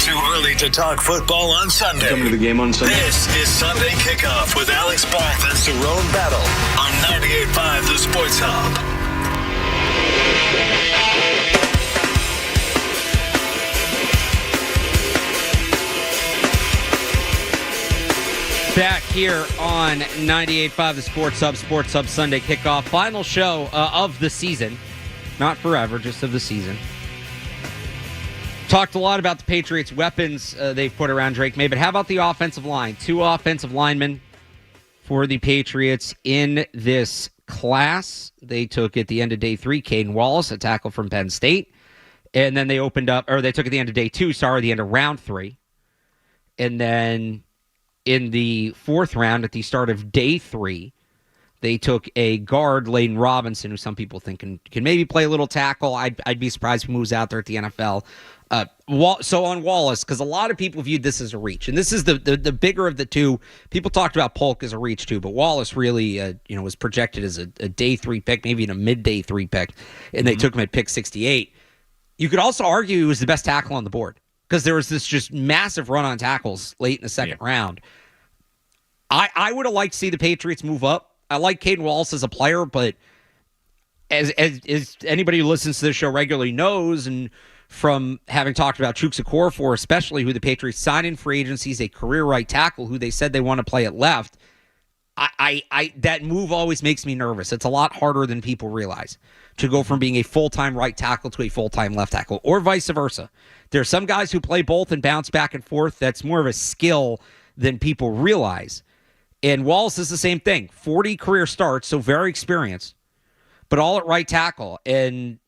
Too early to talk football on Sunday. Coming to the game on Sunday. This is Sunday Kickoff with Alex Barth and Cerrone Battle on 98.5 The Sports Hub. Back here on 98.5 The Sports Hub Sunday Kickoff. Final show of the season. Not forever, just of the season. Talked a lot about the Patriots' weapons they've put around Drake Maye, but how about the offensive line? 2 offensive linemen for the Patriots in this class. They took at the end of day 3, Caden Wallace, a tackle from Penn State. And then they took at the end of day 2, the end of round 3. And then in the 4th round, at the start of day 3, they took a guard, Layden Robinson, who some people think can maybe play a little tackle. I'd be surprised if he moves out there at the NFL. So on Wallace, because a lot of people viewed this as a reach, and this is the bigger of the two. People talked about Polk as a reach too, but Wallace really was projected as a day 3 pick, maybe even a mid-day 3 pick, and they took him at pick 68. You could also argue he was the best tackle on the board because there was this just massive run on tackles late in the second round. I would have liked to see the Patriots move up. I like Caden Wallace as a player, but as anybody who listens to this show regularly knows, and from having talked about Chuks Okorafor, especially, who the Patriots signed in free agency, is a career right tackle who they said they want to play at left. I that move always makes me nervous. It's a lot harder than people realize to go from being a full-time right tackle to a full-time left tackle, or vice versa. There are some guys who play both and bounce back and forth. That's more of a skill than people realize. And Wallace is the same thing. 40 career starts, so very experienced, but all at right tackle. And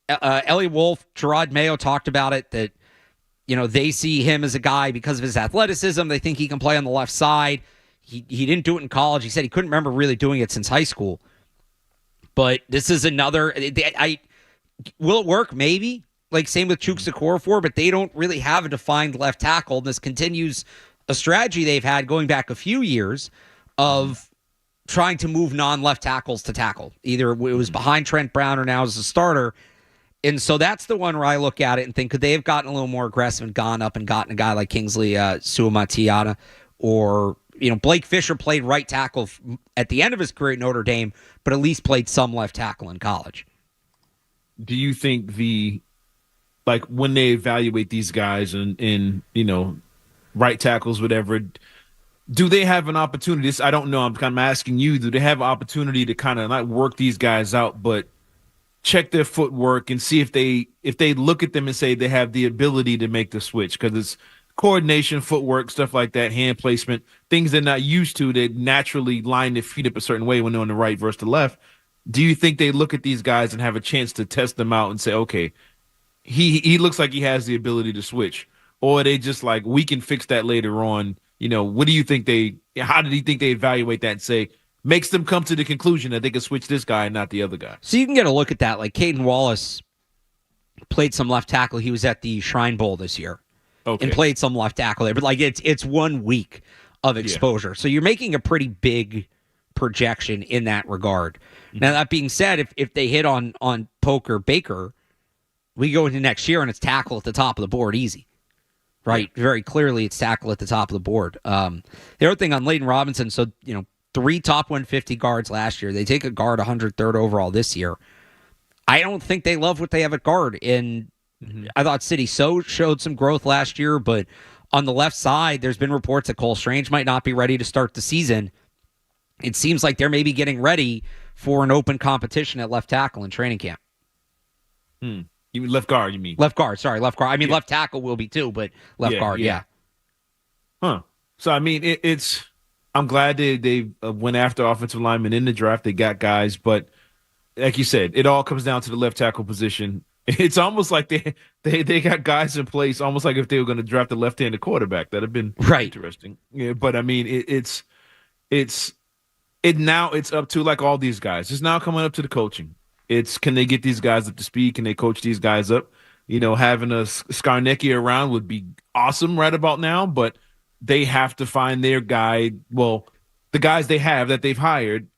Ellie Wolf, Gerard Mayo talked about it, that they see him as a guy because of his athleticism. They think he can play on the left side. He didn't do it in college. He said he couldn't remember really doing it since high school. But this is another. Will it work? Maybe. Like same with Chuks Okorafor, but they don't really have a defined left tackle. And this continues a strategy they've had going back a few years of trying to move non-left tackles to tackle. Either it was behind Trent Brown or now as a starter. And so that's the one where I look at it and think, could they have gotten a little more aggressive and gone up and gotten a guy like Kingsley Suamatiana, or Blake Fisher played right tackle at the end of his career at Notre Dame, but at least played some left tackle in college. Do you think when they evaluate these guys and right tackles, whatever, do they have an opportunity? I don't know. I'm kind of asking you, do they have an opportunity to kind of not work these guys out, but check their footwork and see if they look at them and say they have the ability to make the switch? Because it's coordination, footwork, stuff like that, hand placement, things they're not used to. They naturally line their feet up a certain way when they're on the right versus the left. Do you think they look at these guys and have a chance to test them out and say, okay, he looks like he has the ability to switch? Or are they just like, we can fix that later on? What do you think how did he think they evaluate that and say, makes them come to the conclusion that they can switch this guy and not the other guy? So you can get a look at that. Like Caden Wallace played some left tackle. He was at the Shrine Bowl this year and played some left tackle there. But it's 1 week of exposure. So you're making a pretty big projection in that regard. Mm-hmm. Now, that being said, if they hit on Polk or Baker, we go into next year and it's tackle at the top of the board easy. Right? Yeah. Very clearly it's tackle at the top of the board. The other thing on Layden Robinson, 3 top 150 guards last year. They take a guard 103rd overall this year. I don't think they love what they have at guard. And I thought City showed some growth last year, but on the left side, there's been reports that Cole Strange might not be ready to start the season. It seems like they're maybe getting ready for an open competition at left tackle in training camp. You mean left guard, you mean? Left guard. I mean, left tackle will be too, but left guard, yeah. Huh. So, I mean, I'm glad they went after offensive linemen in the draft. They got guys, but like you said, it all comes down to the left tackle position. It's almost like they got guys in place, almost like if they were going to draft a left-handed quarterback. That'd have been interesting. Yeah, but I mean, it's now it's up to, like all these guys. It's now coming up to the coaching. Can they get these guys up to speed? Can they coach these guys up? Having a Skarnecki around would be awesome right about now, but they have to find their guy. Well, the guys they have that they've hired,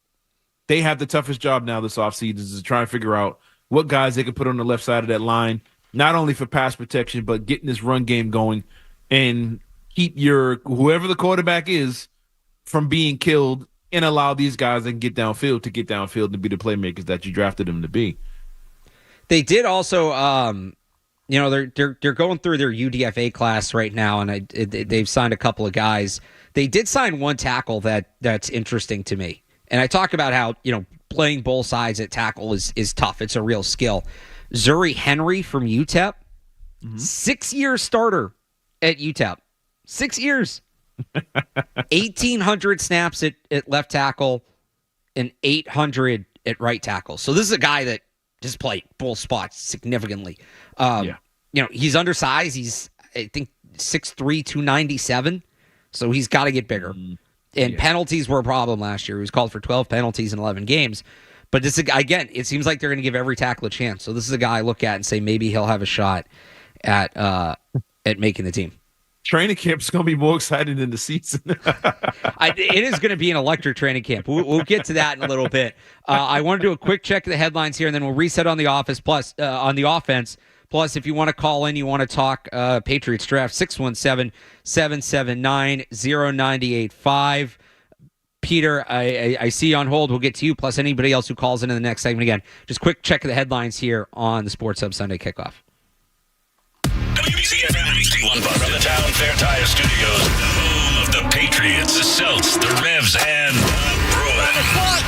they have the toughest job now this offseason, is to try and figure out what guys they can put on the left side of that line not only for pass protection, but getting this run game going and keep whoever the quarterback is from being killed and allow these guys that can get downfield and be the playmakers that you drafted them to be. They did also, they're going through their UDFA class right now, and they've signed a couple of guys. They did sign one tackle that's interesting to me. And I talk about how, playing both sides at tackle is tough. It's a real skill. Zuri Henry from UTEP, 6-year starter at UTEP. 6 years. 1,800 snaps at left tackle and 800 at right tackle. So this is a guy that just played both spots significantly. He's undersized. He's, I think, 6'3", 297. So he's got to get bigger. And penalties were a problem last year. He was called for 12 penalties in 11 games. But this, again, it seems like they're going to give every tackle a chance. So this is a guy I look at and say maybe he'll have a shot at making the team. Training camp's going to be more exciting than the season. It is going to be an electric training camp. We'll get to that in a little bit. I want to do a quick check of the headlines here, and then we'll reset on the offense. Plus, if you want to call in, you want to talk Patriots draft, 617-779-0985. Peter, I see you on hold. We'll get to you, plus anybody else who calls in the next segment. Again, just quick check of the headlines here on the Sports Hub Sunday Kickoff. WBCFM HD1 from the Town Fair Tire Studios, home of the Patriots, the Celts, the Revs, and the Bruins.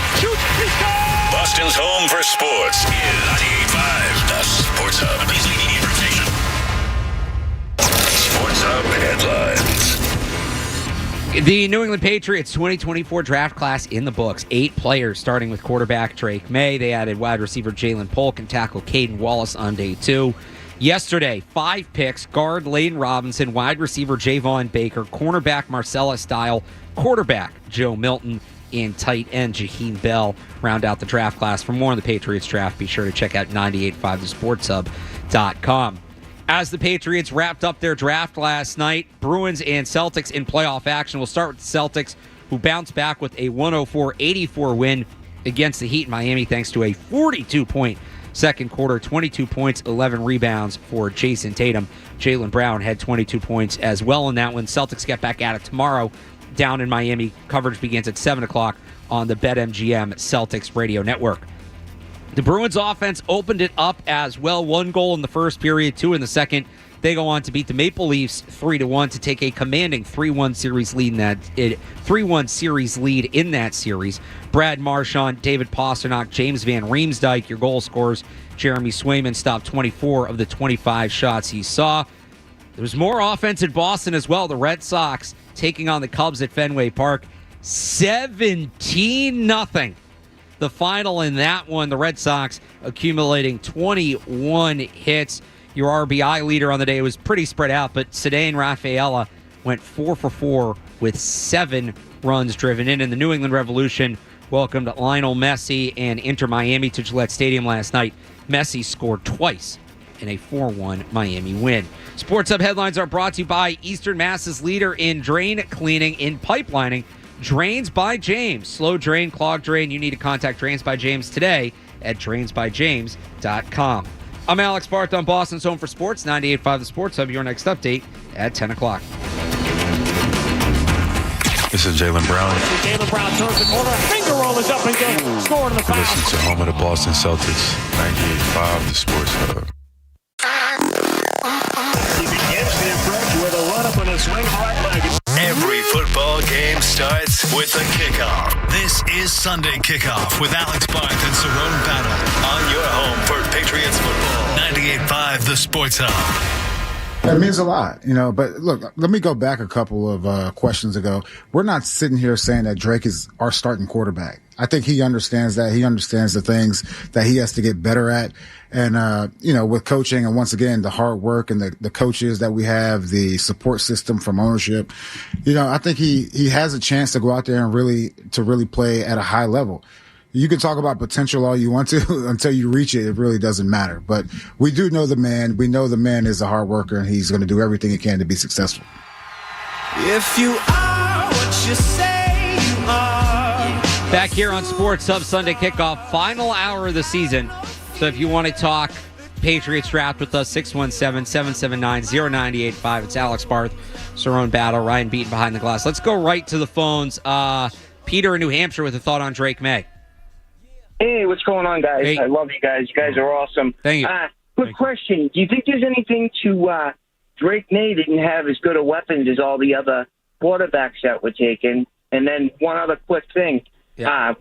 Boston's home for sports is 98.5, the Sports Hub. Sports Hub headlines. The New England Patriots 2024 draft class in the books. 8 players, starting with quarterback Drake Maye. They added wide receiver Jalen Polk and tackle Caden Wallace on day 2. Yesterday, 5 picks, guard Layden Robinson, wide receiver Javon Baker, cornerback Marcellus Style, quarterback Joe Milton, and tight end Jaheim Bell round out the draft class. For more on the Patriots draft, be sure to check out 985thesportshub.com. As the Patriots wrapped up their draft last night, Bruins and Celtics in playoff action. We'll start with the Celtics, who bounced back with a 104-84 win against the Heat in Miami thanks to a 42-point second quarter, 22 points, 11 rebounds for Jason Tatum. Jaylen Brown had 22 points as well in that one. Celtics get back at it tomorrow down in Miami. Coverage begins at 7 o'clock on the BetMGM Celtics radio network. The Bruins offense opened it up as well. 1 goal in the first period, 2 in the second. They go on to beat the Maple Leafs 3-1 to take a commanding 3-1 series lead in that series. Brad Marchand, David Pastrnak, James Van Riemsdyk, your goal scorers. Jeremy Swayman stopped 24 of the 25 shots he saw. There was more offense in Boston as well. The Red Sox taking on the Cubs at Fenway Park. 17-0. The final in that one, the Red Sox accumulating 21 hits. Your RBI leader on the day was pretty spread out, but Ceddanne Rafaela went 4 for 4 with 7 runs driven in. And the New England Revolution welcomed Lionel Messi and Inter Miami to Gillette Stadium last night. Messi scored twice in a 4-1 Miami win. Sports Hub headlines are brought to you by Eastern Mass's leader in drain cleaning and pipelining, Drains by James. Slow drain, clog drain. You need to contact Drains by James today at drainsbyjames.com. I'm Alex Barth on Boston's Home for Sports, 98.5 The Sports Hub. Your next update at 10 o'clock. This is Jaylen Brown. Jaylen Brown towards the corner. Finger roll is up and good. Scoring the foul. Listen to home of the Boston Celtics, 98.5 The Sports Hub. He begins the approach with a run-up on his swing right leg. Every football game starts with a kickoff. This is Sunday Kickoff with Alex Barth and Cerrone Battle on your home for Patriots football. 98.5 The Sports Hub. It means a lot, but look, let me go back a couple of questions ago. We're not sitting here saying that Drake is our starting quarterback. I think he understands that. He understands the things that he has to get better at. And, with coaching and once again, the hard work and the coaches that we have, the support system from ownership, I think he has a chance to go out there and really play at a high level. You can talk about potential all you want to until you reach it. It really doesn't matter. But we do know the man. We know the man is a hard worker and he's going to do everything he can to be successful. If you are what you say you are. Back here on Sports Hub Sunday Kickoff, final hour of the season. So if you want to talk Patriots draft with us, 617-779-0985. It's Alex Barth, Cerrone Battle, Ryan Beaton behind the glass. Let's go right to the phones. Peter in New Hampshire with a thought on Drake Maye. Hey, what's going on, guys? Hey. I love you guys. You guys are awesome. Thank you. Quick question. Do you think there's anything to Drake Maye didn't have as good a weapons as all the other quarterbacks that were taken? And then one other quick thing. Yeah.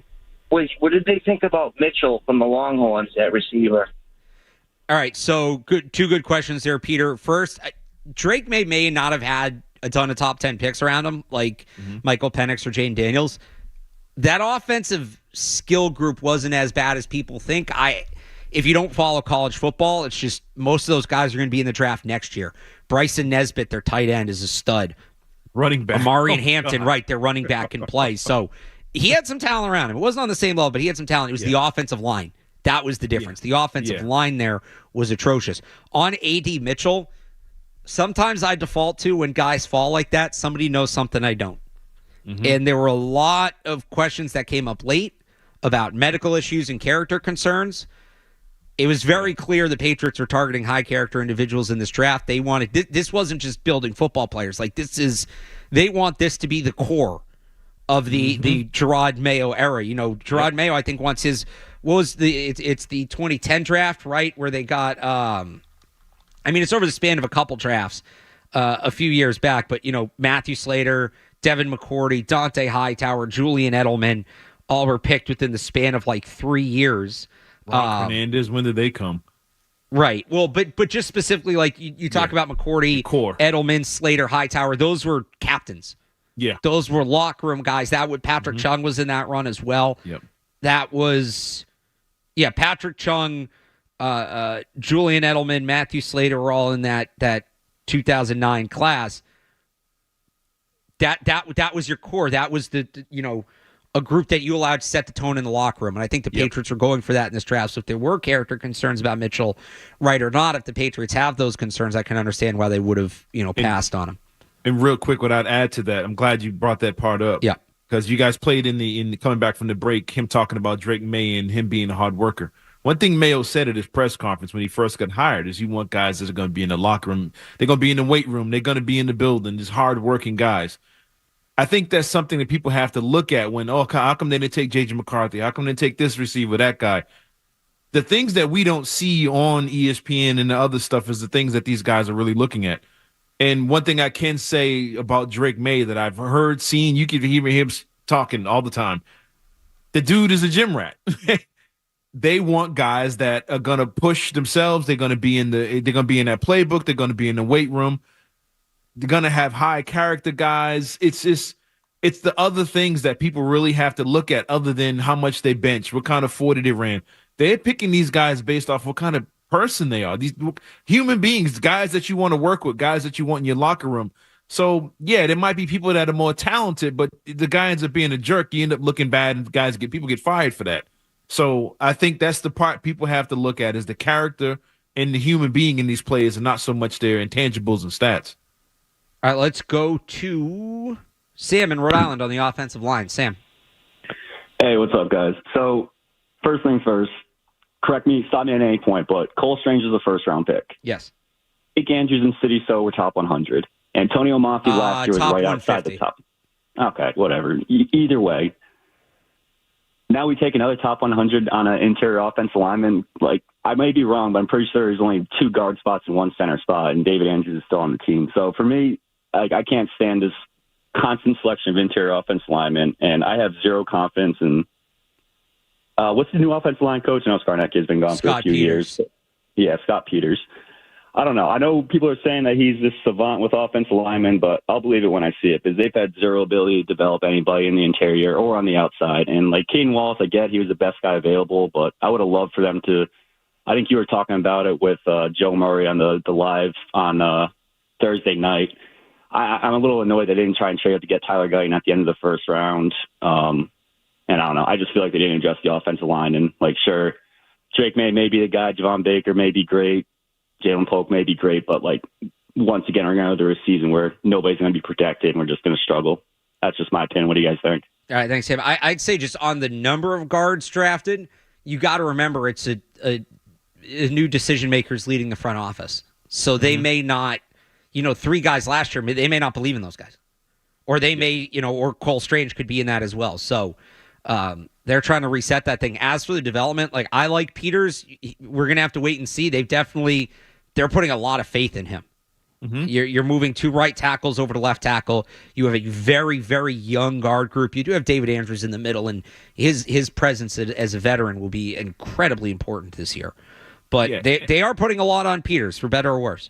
What did they think about Mitchell from the Longhorns at receiver? All right, so two good questions there, Peter. First, Drake may not have had a ton of top 10 picks around him, like Michael Penix or Jane Daniels. That offensive skill group wasn't as bad as people think. If you don't follow college football, it's just most of those guys are going to be in the draft next year. Bryson Nesbitt, their tight end, is a stud. Running back. Amari and Hampton, right, their running back can play. So he had some talent around him. It wasn't on the same level, but he had some talent. It was the offensive line. That was the difference. The offensive line there was atrocious. On A.D. Mitchell, sometimes I default to when guys fall like that, somebody knows something I don't. And there were a lot of questions that came up late about medical issues and character concerns. It was very clear the Patriots were targeting high character individuals in this draft. They wanted this wasn't just building football players. Like they want this to be the core of the Gerard Mayo era. You know, Gerard Mayo, I think, wants his. It's the 2010 draft, right, where they got. It's over the span of a couple drafts, a few years back. But Matthew Slater, Devin McCourty, Dante Hightower, Julian Edelman, all were picked within the span of like 3 years. Ron Hernandez, when did they come? Right. Well, but just specifically, like you talk about McCourty, Edelman, Slater, Hightower, those were captains. Yeah. Those were locker room guys. Patrick Chung was in that run as well. Yep. That was, Patrick Chung, Julian Edelman, Matthew Slater were all in that 2009 class. That was your core. That was a group that you allowed to set the tone in the locker room. And I think the Patriots were going for that in this draft. So if there were character concerns about Mitchell, right or not, if the Patriots have those concerns, I can understand why they would have, passed on him. And real quick, what I'd add to that, I'm glad you brought that part up. Yeah. Because you guys played in the coming back from the break, him talking about Drake Maye and him being a hard worker. One thing Mayo said at his press conference when he first got hired is you want guys that are going to be in the locker room. They're going to be in the weight room. They're going to be in the building. Just hard-working guys. I think that's something that people have to look at when, how come they didn't take J.J. McCarthy? How come they didn't take this receiver, that guy? The things that we don't see on ESPN and the other stuff is the things that these guys are really looking at. And one thing I can say about Drake Maye that I've heard, seen, you can hear him talking all the time. The dude is a gym rat. They want guys that are going to push themselves. They're going to be in that playbook. They're going to be in the weight room. They're going to have high character guys. It's the other things that people really have to look at other than how much they bench, what kind of 40 they ran. They're picking these guys based off what kind of person they are. These human beings, guys that you want to work with, guys that you want in your locker room. So, there might be people that are more talented, but the guy ends up being a jerk. You end up looking bad, and people get fired for that. So I think that's the part people have to look at is the character and the human being in these players and not so much their intangibles and stats. All right, let's go to Sam in Rhode Island on the offensive line. Sam. Hey, what's up, guys? So, first thing first, correct me, stop me at any point, but Cole Strange is a first-round pick. Yes. Jake Andrews and City So were top 100. Antonio Mafi last year was right outside the top. Okay, whatever. Either way. Now we take another top 100 on an interior offensive lineman. Like, I may be wrong, but I'm pretty sure there's only 2 guard spots and 1 center spot, and David Andrews is still on the team. So for me, I can't stand this constant selection of interior offensive linemen, and I have zero confidence in what's the new offensive line coach? I know Skarnecki has been gone for a few years. Yeah, Scott Peters. I don't know. I know people are saying that he's this savant with offensive linemen, but I'll believe it when I see it because they've had zero ability to develop anybody in the interior or on the outside. And like Caden Wallace, I get he was the best guy available, but I would have loved for them to. I think you were talking about it with Joe Murray on the live on Thursday night. I'm a little annoyed they didn't try and trade up to get Tyler Guyton at the end of the first round. And I don't know. I just feel like they didn't adjust the offensive line. And like, sure, Drake Maye may be the guy. Javon Baker may be great. Jalen Polk may be great, but like once again, we're going to go through a season where nobody's going to be protected and we're just going to struggle. That's just my opinion. What do you guys think? All right, thanks, Sam. I'd say just on the number of guards drafted, you got to remember it's a new decision makers leading the front office. So they may not, 3 guys last year, they may not believe in those guys. Or they may, or Cole Strange could be in that as well. So they're trying to reset that thing. As for the development, I like Peters. We're going to have to wait and see. They're putting a lot of faith in him. Mm-hmm. You're moving 2 right tackles over to left tackle. You have a very, very young guard group. You do have David Andrews in the middle, and his presence as a veteran will be incredibly important this year. But they are putting a lot on Peters, for better or worse.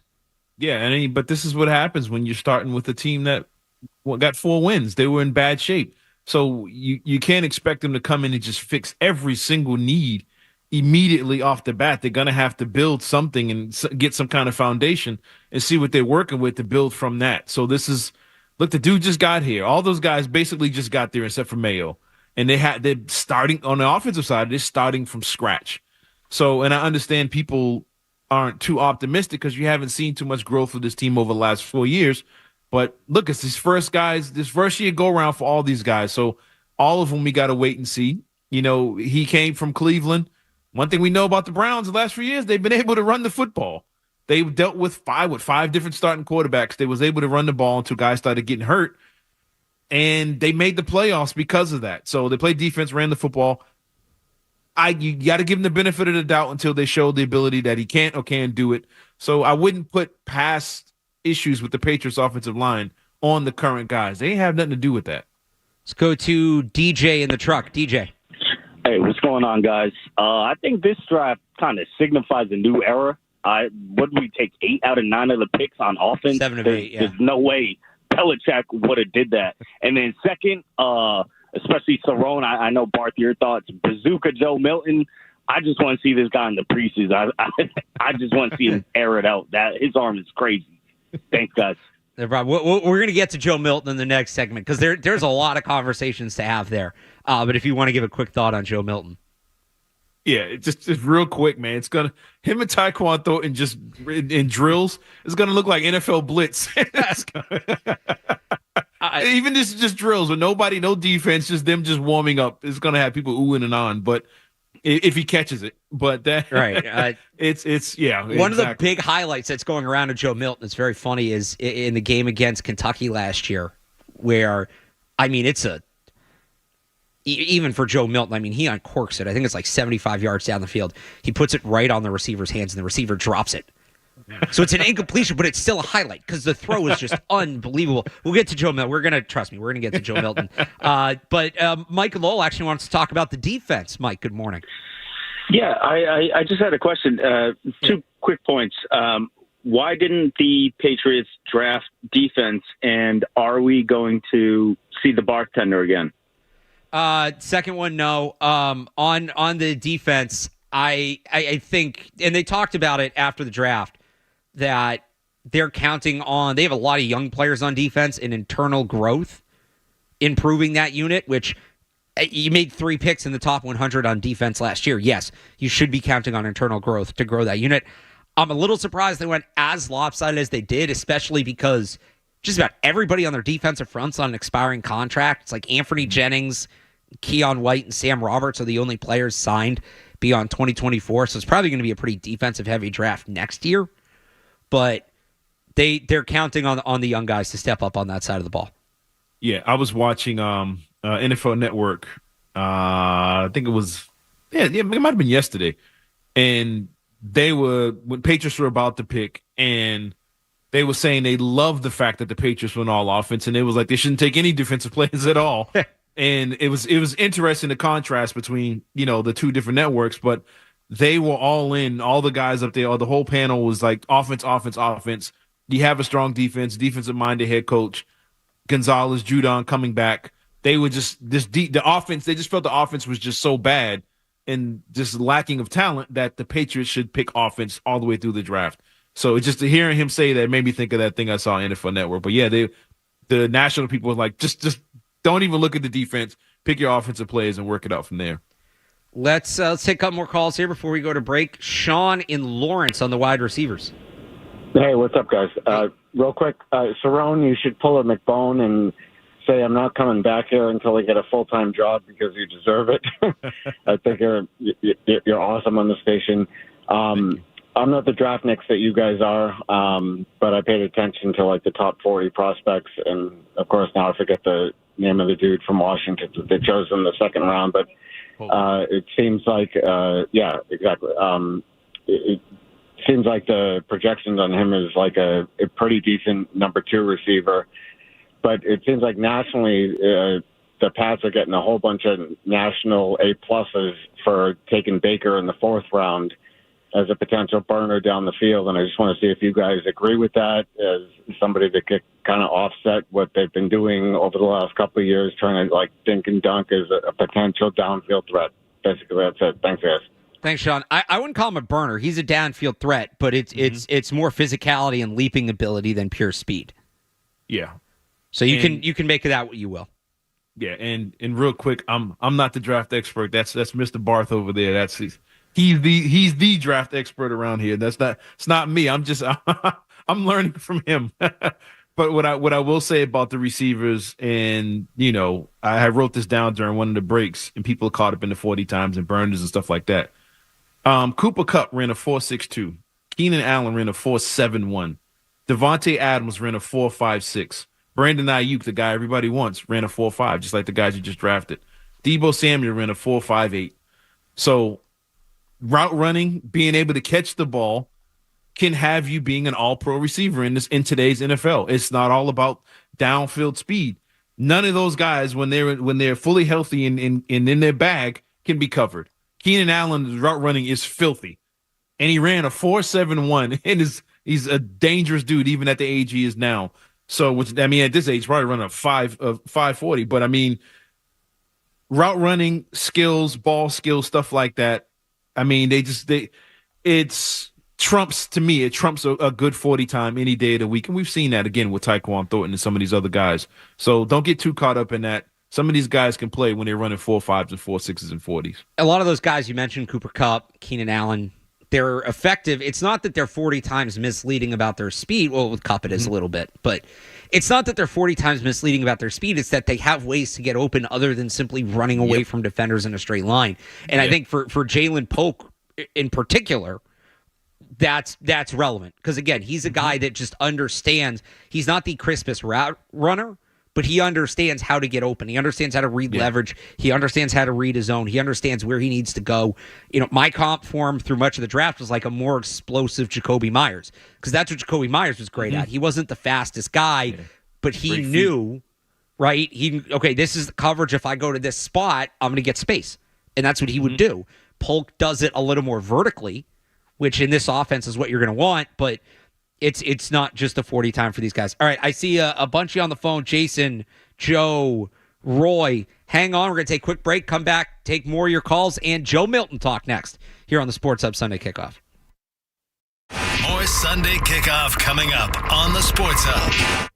Yeah, but this is what happens when you're starting with a team that got 4 wins. They were in bad shape. So you can't expect them to come in and just fix every single need immediately off the bat. They're going to have to build something and get some kind of foundation and see what they're working with to build from that. So the dude just got here. All those guys basically just got there except for Mayo. And they're starting on the offensive side. They're starting from scratch. So, and I understand people aren't too optimistic because you haven't seen too much growth with this team over the last 4 years. But look, it's this first year go around for all these guys. So all of them we got to wait and see. He came from Cleveland. One thing we know about the Browns the last few years, they've been able to run the football. They dealt with five different starting quarterbacks. They was able to run the ball until guys started getting hurt. And they made the playoffs because of that. So they played defense, ran the football. You got to give him the benefit of the doubt until they show the ability that he can't or can do it. So I wouldn't put past issues with the Patriots offensive line on the current guys. They ain't have nothing to do with that. Let's go to DJ in the truck. DJ. Hey, what's going on, guys? I think this draft kind of signifies a new era. What did we take 8 out of 9 of the picks on offense? 7 of 8, yeah. There's no way Belichick would have did that. And then second, especially Cerrone, I know, Barth, your thoughts. Bazooka Joe Milton, I just want to see this guy in the preseason. I just want to see him air it out. His arm is crazy. Thanks, guys. We're going to get to Joe Milton in the next segment because there's a lot of conversations to have there. But if you want to give a quick thought on Joe Milton. Yeah, just real quick, man. It's him and Taekwondo Thornton just in drills. It's gonna look like NFL blitz. Even just drills with no defense, just them just warming up. It's gonna have people oohing and on. But if he catches it, but that right, it's one of the big highlights that's going around to Joe Milton. It's very funny is in the game against Kentucky last year, where it's even for Joe Milton, he uncorks it. I think it's like 75 yards down the field. He puts it right on the receiver's hands, and the receiver drops it. So it's an incompletion, but it's still a highlight because the throw is just unbelievable. We'll get to Joe Milton. We're going to get to Joe Milton. But Mike Lowell actually wants to talk about the defense. Mike, good morning. Yeah, I just had a question. 2 quick points. Why didn't the Patriots draft defense, and are we going to see the bartender again? Second one, no. On the defense, I think, and they talked about it after the draft, that they're counting on, they have a lot of young players on defense and internal growth, improving that unit, which you made 3 picks in the top 100 on defense last year. Yes, you should be counting on internal growth to grow that unit. I'm a little surprised they went as lopsided as they did, especially because just about everybody on their defensive front's on an expiring contract. It's like Anthony Jennings, Keon White, and Sam Roberts are the only players signed beyond 2024. So it's probably going to be a pretty defensive-heavy draft next year. But they're counting on the young guys to step up on that side of the ball. Yeah, I was watching NFL Network. I think it was it might have been yesterday, and when Patriots were about to pick, and they were saying they loved the fact that the Patriots went all offense, and it was like they shouldn't take any defensive players at all. And it was interesting, the contrast between the 2 different networks, but they were all in. All the guys up there, the whole panel was like offense, offense, offense. You have a strong defense, defensive-minded head coach, Gonzalez, Judon coming back. They were just the offense. They just felt the offense was just so bad and just lacking of talent that the Patriots should pick offense all the way through the draft. So it's just hearing him say that made me think of that thing I saw on NFL Network. But yeah, the national people were like, just don't even look at the defense. Pick your offensive plays and work it out from there. Let's take a couple more calls here before we go to break. Sean in Lawrence on the wide receivers. Hey, what's up, guys? Real quick, Cerrone, you should pull a McBone and say, I'm not coming back here until I get a full-time job because you deserve it. I think you're awesome on the station. I'm not the draft nicks that you guys are, but I paid attention to like the top 40 prospects, and of course now I forget the name of the dude from Washington. They chose him the second round, but it seems like, yeah, exactly. It seems like the projections on him is like a pretty decent number 2 receiver, but it seems like nationally the Pats are getting a whole bunch of national A-pluses for taking Baker in the 4th round as a potential burner down the field. And I just want to see if you guys agree with that as somebody that could kind of offset what they've been doing over the last couple of years, trying to like dink and dunk as a potential downfield threat. Basically, that's it. Thanks, guys. Thanks, Sean. I wouldn't call him a burner. He's a downfield threat, but it's more physicality and leaping ability than pure speed. Yeah. So you can make of that what you will. Yeah, and real quick, I'm not the draft expert. That's Mr. Barth over there. He's the draft expert around here. It's not me. I'm just I'm learning from him. But what I will say about the receivers, and I wrote this down during one of the breaks, and people are caught up in the 40 times and burners and stuff like that. Cooper Kupp ran a 4.62. Keenan Allen ran a 4.71. Devontae Adams ran a 4.56. Brandon Ayuk, the guy everybody wants, ran a 4.5, just like the guys you just drafted. Deebo Samuel ran a 4.58. So route running, being able to catch the ball, can have you being an all-pro receiver in today's NFL. It's not all about downfield speed. None of those guys, when they're fully healthy and in their bag, can be covered. Keenan Allen's route running is filthy, and he ran a 4.71, and he's a dangerous dude even at the age he is now. So, at this age, probably run a 5.40. But route running skills, ball skills, stuff like that. It trumps a good 40 time any day of the week. And we've seen that again with Tyquan Thornton and some of these other guys. So don't get too caught up in that. Some of these guys can play when they're running 4.5s and 4.6s and 40s. A lot of those guys you mentioned, Cooper Kupp, Keenan Allen, they're effective. It's not that they're 40 times misleading about their speed. Well, with Kupp it is a little bit. But it's not that they're 40 times misleading about their speed. It's that they have ways to get open other than simply running away from defenders in a straight line. And I think for Jalen Polk in particular, that's relevant. Because, again, he's a guy that just understands. He's not the crispest route runner, but he understands how to get open. He understands how to read leverage. He understands how to read his zone. He understands where he needs to go. My comp for him through much of the draft was like a more explosive Jacoby Myers, because that's what Jacoby Myers was great at. He wasn't the fastest guy, but he knew, right? This is the coverage. If I go to this spot, I'm going to get space. And that's what he would do. Polk does it a little more vertically, which in this offense is what you're going to want, but it's not just a 40 time for these guys. All right, I see a bunch of you on the phone. Jason, Joe, Roy. Hang on. We're going to take a quick break, come back, take more of your calls, and Joe Milton talk next here on the Sports Hub Sunday Kickoff. More Sunday Kickoff coming up on the Sports Hub.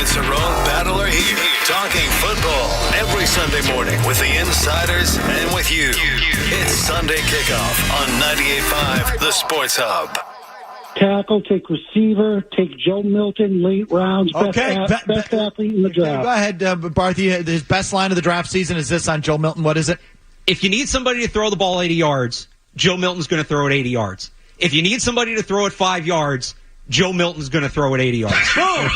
and Cerrone battle are here, talking football every Sunday morning with the insiders and with you. It's Sunday Kickoff on 98.5 The Sports Hub. Tackle, take receiver, take Joe Milton, late rounds, best athlete in the draft. Go ahead, Barth. His best line of the draft season is this on Joe Milton. What is it? If you need somebody to throw the ball 80 yards, Joe Milton's going to throw it 80 yards. If you need somebody to throw it 5 yards, Joe Milton's going to throw it 80 yards. Boom!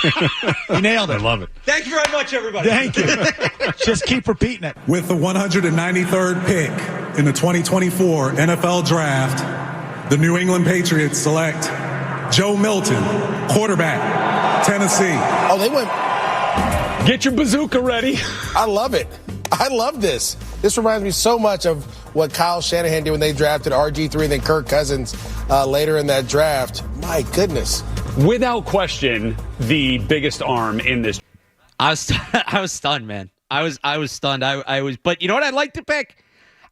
You nailed it. I love it. Thank you very much, everybody. Thank you. Just keep repeating it. With the 193rd pick in the 2024 NFL Draft, the New England Patriots select Joe Milton, quarterback, Tennessee. Oh, they went. Get your bazooka ready. I love it. I love this. This reminds me so much of what Kyle Shanahan did when they drafted RG3 and then Kirk Cousins later in that draft. My goodness. Without question, the biggest arm in this. I was stunned, man. I was stunned. But you know what I'd like to pick?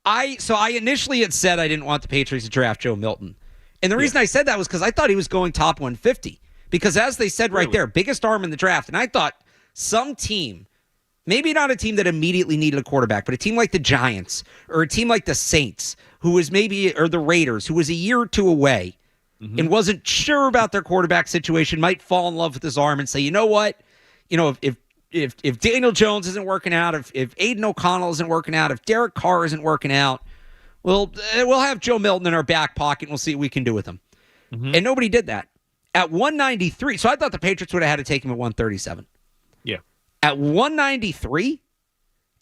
I initially had said I didn't want the Patriots to draft Joe Milton. And the reason I said that was because I thought he was going top 150. Because as they said right there, biggest arm in the draft. And I thought some team, maybe not a team that immediately needed a quarterback, but a team like the Giants or a team like the Saints, or the Raiders, who was a year or two away and wasn't sure about their quarterback situation, might fall in love with his arm and say, you know what? You know, if Daniel Jones isn't working out, if Aiden O'Connell isn't working out, if Derek Carr isn't working out, we'll have Joe Milton in our back pocket and we'll see what we can do with him. And nobody did that. At 193, so I thought the Patriots would have had to take him at 137. Yeah. At 193,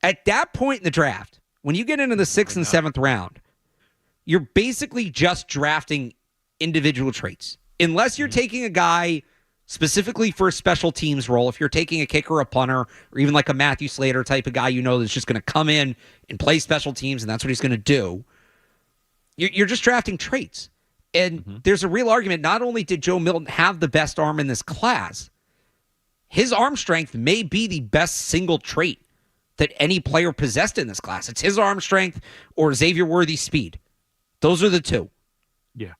at that point in the draft, when you get into the 6th and 7th round, you're basically just drafting individual traits. Unless you're taking a guy specifically for a special teams role, if you're taking a kicker, a punter, or even like a Matthew Slater type of guy you know that's just going to come in and play special teams and that's what he's going to do, you're just drafting traits. And there's a real argument. Not only did Joe Milton have the best arm in this class, his arm strength may be the best single trait that any player possessed in this class. It's his arm strength or Xavier Worthy's speed. Those are the two. Yeah.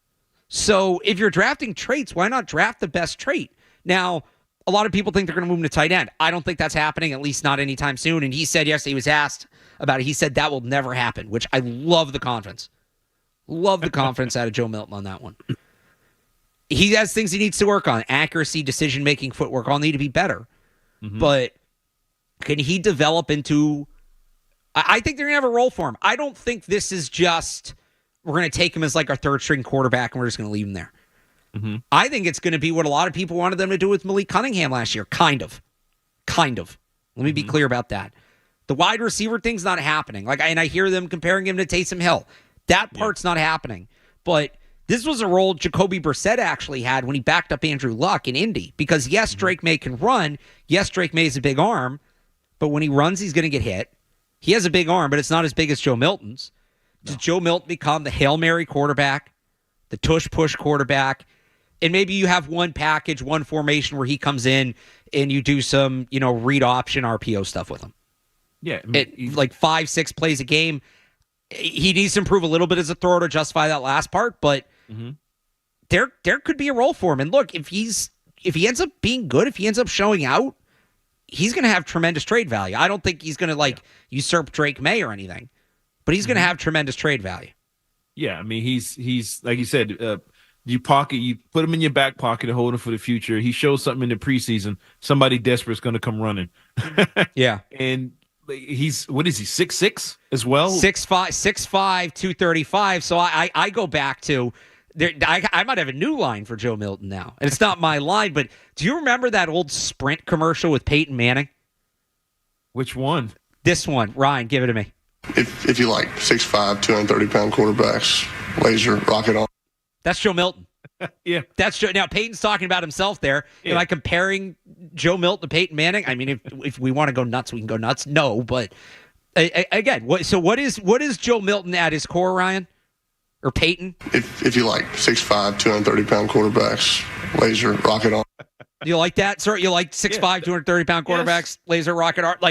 So if you're drafting traits, why not draft the best trait? Now, a lot of people think they're going to move him to tight end. I don't think that's happening, at least not anytime soon. And he said yesterday, he was asked about it. He said that will never happen, which I love the confidence. Love the confidence out of Joe Milton on that one. He has things he needs to work on. Accuracy, decision-making, footwork all need to be better. But can he develop into... I think they're going to have a role for him. I don't think this is just, we're going to take him as like our third-string quarterback and we're just going to leave him there. I think it's going to be what a lot of people wanted them to do with Malik Cunningham last year. Kind of. Let me be clear about that. The wide receiver thing's not happening. And I hear them comparing him to Taysom Hill. That part's not happening. But this was a role Jacoby Brissett actually had when he backed up Andrew Luck in Indy. Because, yes, Drake Maye can run. Yes, Drake Maye is a big arm. But when he runs, he's going to get hit. He has a big arm, but it's not as big as Joe Milton's. No. Does Joe Milton become the Hail Mary quarterback, the tush-push quarterback? And maybe you have one package, one formation where he comes in and you do some, read option RPO stuff with him. Yeah. Like 5-6 plays a game. He needs to improve a little bit as a thrower to justify that last part, but there could be a role for him. And look, if he ends up being good, if he ends up showing out, he's going to have tremendous trade value. I don't think he's going to usurp Drake Maye or anything, but he's going to have tremendous trade value. Yeah, I mean, he's like you said, you put him in your back pocket and hold him for the future. He shows something in the preseason. Somebody desperate is going to come running. Yeah. And he's, what is he, 6'6" as well? 6'5", 235. So I go back to, I might have a new line for Joe Milton now. And it's not my line, but do you remember that old Sprint commercial with Peyton Manning? Which one? This one. Ryan, give it to me. If you like 6'5", 230-pound quarterbacks, laser, rocket on. That's Joe Milton. Yeah. That's Joe. Now, Peyton's talking about himself there. Yeah. Am I comparing Joe Milton to Peyton Manning? I mean, if we want to go nuts, we can go nuts. No, but again, what is Joe Milton at his core, Ryan? Or Peyton? If you like 6'5", 230-pound quarterbacks, laser, rocket on. You like that, sir? You like 6'5", 230-pound quarterbacks, laser, rocket art?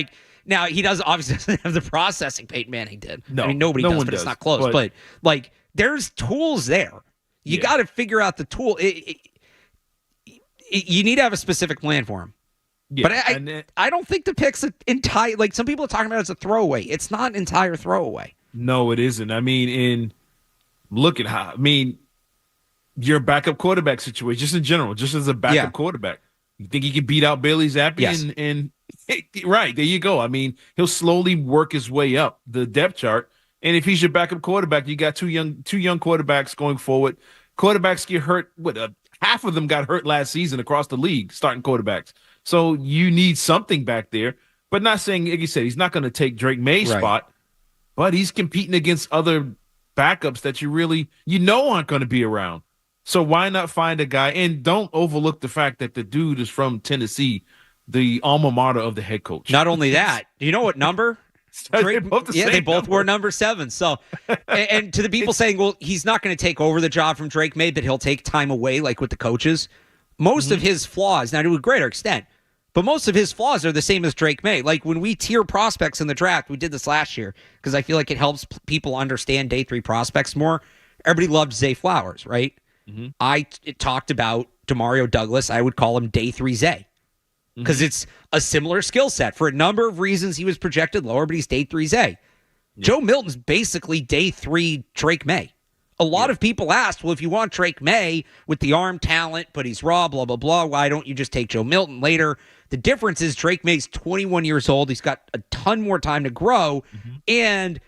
Now, he obviously doesn't have the processing Peyton Manning did. No, I mean, nobody does, but it's not close. But there's tools there. You got to figure out the tool. You need to have a specific plan for him. But I don't think the pick's entire. Like some people are talking about it as a throwaway. It's not an entire throwaway. No, it isn't. I mean, look at how. I mean, your backup quarterback situation, just in general, just as a backup quarterback, you think he can beat out Bailey Zappi? Yes. And right there you go. I mean, he'll slowly work his way up the depth chart. And if he's your backup quarterback, you got two young quarterbacks going forward. Quarterbacks get hurt. Half of them got hurt last season across the league, starting quarterbacks. So you need something back there. But not saying, like you said, he's not going to take Drake Maye's spot, but he's competing against other backups that you aren't going to be around. So why not find a guy? And don't overlook the fact that the dude is from Tennessee, the alma mater of the head coach. Not only that, do you know what number? They both were number 7. So, and to the people saying, well, he's not going to take over the job from Drake Maye, but he'll take time away, like with the coaches. Most of his flaws, now to a greater extent, but most of his flaws are the same as Drake Maye. Like when we tier prospects in the draft, we did this last year because I feel like it helps people understand day 3 prospects more. Everybody loved Zay Flowers, right? Mm-hmm. I talked about Demario Douglas. I would call him day 3 Zay. Because it's a similar skill set. For a number of reasons, he was projected lower, but he's day 3 Zay. Yeah. Joe Milton's basically day 3 Drake Maye. A lot of people asked, well, if you want Drake Maye with the arm talent, but he's raw, blah, blah, blah, why don't you just take Joe Milton later? The difference is Drake Maye's 21 years old. He's got a ton more time to grow. And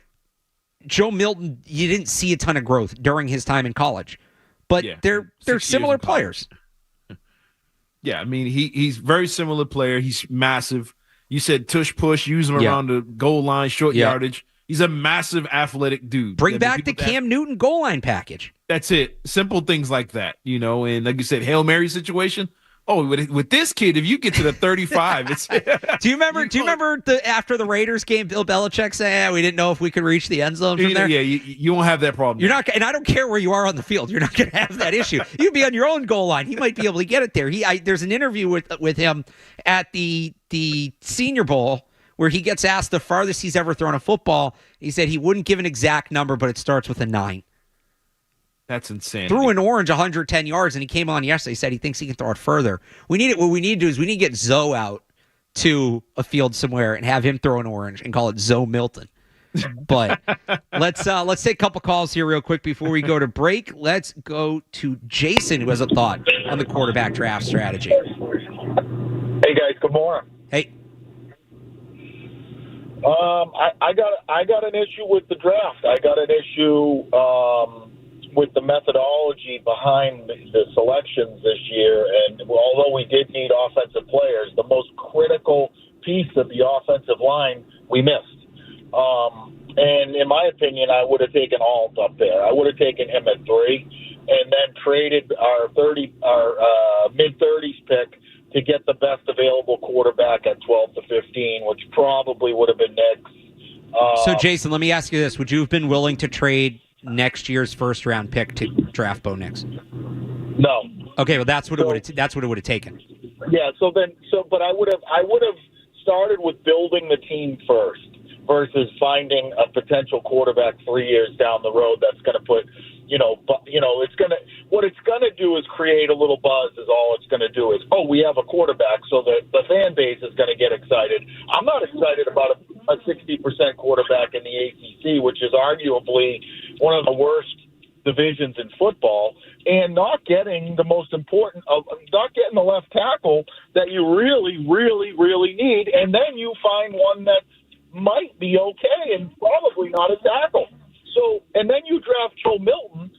Joe Milton, you didn't see a ton of growth during his time in college. But they're similar players. Yeah, I mean, he's very similar player. He's massive. You said tush push, use him around the goal line, short yardage. He's a massive athletic dude. Bring back the Cam Newton goal line package. That's it. Simple things like that, and like you said, Hail Mary situation. Oh, with this kid, if you get to the 35, it's. Do you remember after the Raiders game, Bill Belichick saying, we didn't know if we could reach the end zone from there? Yeah, you won't have that problem. You're not, and I don't care where you are on the field. You're not going to have that issue. You can be on your own goal line. He might be able to get it there. There's an interview with him at the Senior Bowl where he gets asked the farthest he's ever thrown a football. He said he wouldn't give an exact number, but it starts with a 9. That's insane. Threw an orange 110 yards, and he came on yesterday. Said he thinks he can throw it further. What we need to do is we need to get Zoe out to a field somewhere and have him throw an orange and call it Zoe Milton. But let's take a couple calls here real quick before we go to break. Let's go to Jason, who has a thought on the quarterback draft strategy. Hey guys, good morning. Hey. I got an issue with the draft. I got an issue with the methodology behind the selections this year. And although we did need offensive players, the most critical piece of the offensive line we missed. And in my opinion, I would have taken Alt up there. I would have taken him at 3 and then traded our mid-30s pick to get the best available quarterback at 12 to 15, which probably would have been next. So, Jason, let me ask you this. Would you have been willing to trade next year's first-round pick to draft Bo Nix? No. Okay, well, that's what it would have taken. Yeah. But I would have started with building the team first versus finding a potential quarterback 3 years down the road that's going to put, what it's going to do is create a little buzz. Is all it's going to do is, we have a quarterback, so the fan base is going to get excited. I'm not excited about a 60% quarterback in the ACC, which is arguably one of the worst divisions in football, and not getting the most important not getting the left tackle that you really, really, really need, and then you find one that might be okay and probably not a tackle. So, and then you draft Joe Milton,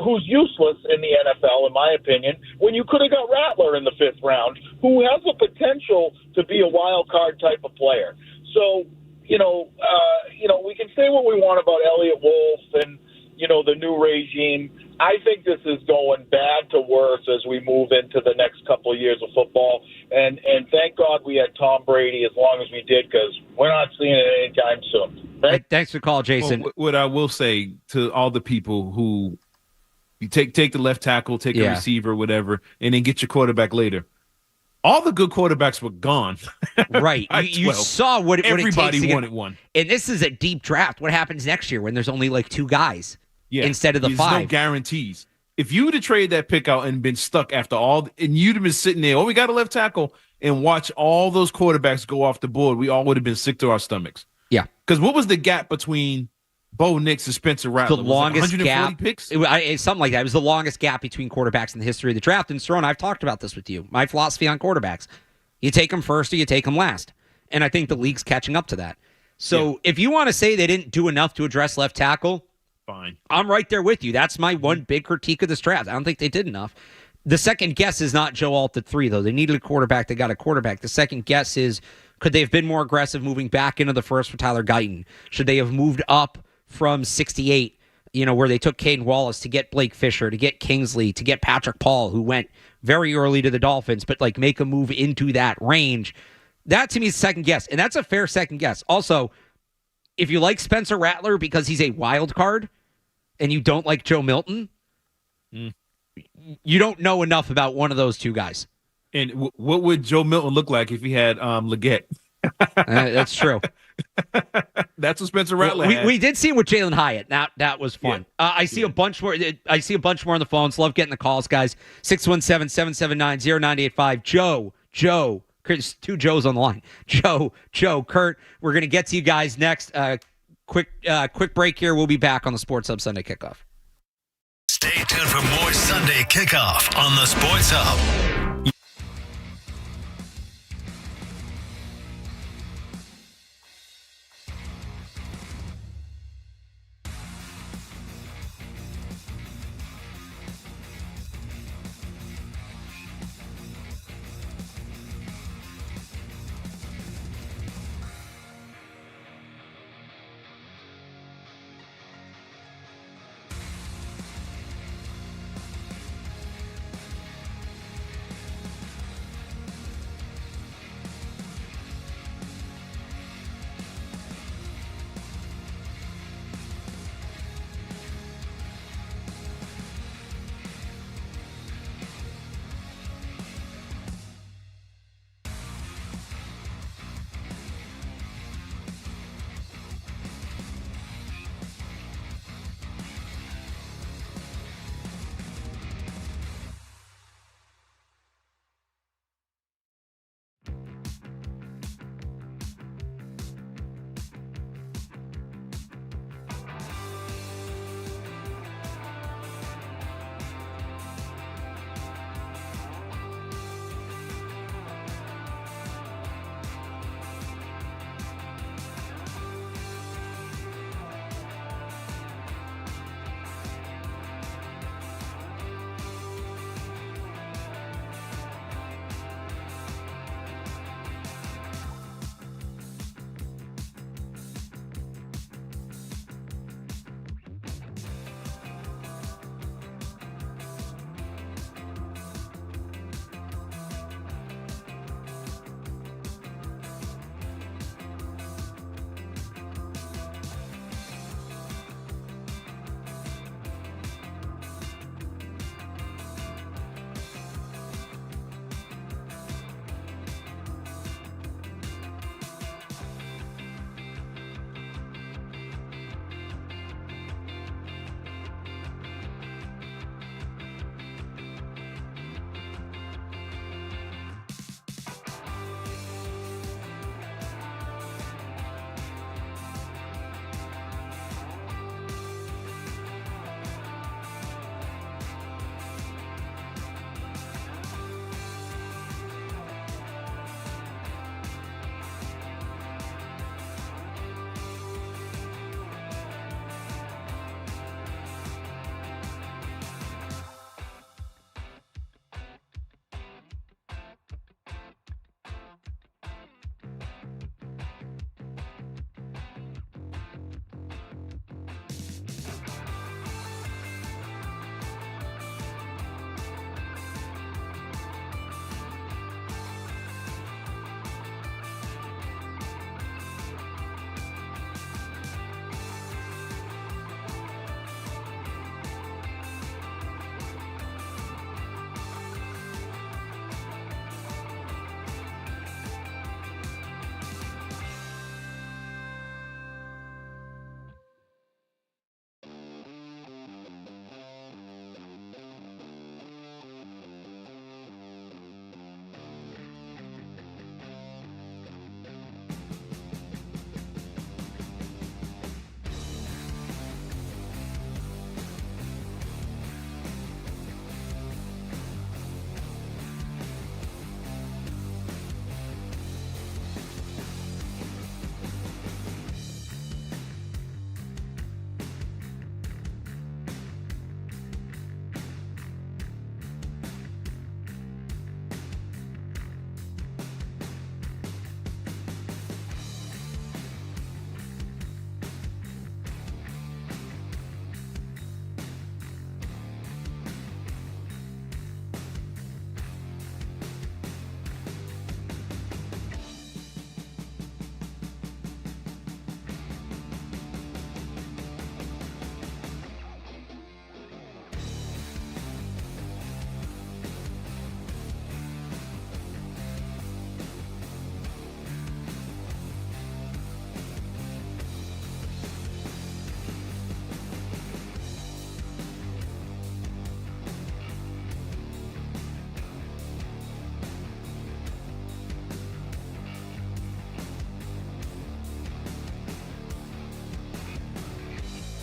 who's useless in the NFL, in my opinion, when you could have got Rattler in the 5th round, who has the potential to be a wild card type of player. So, we can say what we want about Elliott Wolf and, the new regime. I think this is going bad to worse as we move into the next couple of years of football. And thank God we had Tom Brady as long as we did, because we're not seeing it anytime soon. Thanks for the call, Jason. Well, what I will say to all the people who you take the left tackle, take a receiver, whatever, and then get your quarterback later. All the good quarterbacks were gone. Right. You saw what everybody it takes wanted one. And this is a deep draft. What happens next year when there's only like 2 guys instead of the 5? There's no guarantees. If you would have traded that pick out and been stuck after all, and you'd have been sitting there, we got a left tackle, and watch all those quarterbacks go off the board, we all would have been sick to our stomachs. Yeah. Because what was the gap between Bo Nix and Spencer Rattler? The longest 140 gap. picks? Something like that. It was the longest gap between quarterbacks in the history of the draft. And Cerrone, I've talked about this with you. My philosophy on quarterbacks. You take them first or you take them last. And I think the league's catching up to that. So if you want to say they didn't do enough to address left tackle, fine. I'm right there with you. That's my one big critique of this draft. I don't think they did enough. The second guess is not Joe Alt at 3, though. They needed a quarterback. They got a quarterback. The second guess is, could they have been more aggressive moving back into the first for Tyler Guyton? Should they have moved up from 68, where they took Caden Wallace to get Blake Fisher, to get Kingsley, to get Patrick Paul, who went very early to the Dolphins, but make a move into that range? That to me is second guess, and that's a fair second guess. Also, if you like Spencer Rattler because he's a wild card and you don't like Joe Milton, you don't know enough about one of those two guys. And what would Joe Milton look like if he had Leggett? That's true. That's what Spencer Rattler had. We did see it with Jalen Hyatt. That was fun. Yeah. I see a bunch more. I see a bunch more on the phones. Love getting the calls, guys. 617-779-0985. Joe. There's two Joes on the line. Joe, Kurt. We're going to get to you guys next. Quick break here. We'll be back on the Sports Hub Sunday Kickoff. Stay tuned for more Sunday Kickoff on the Sports Hub.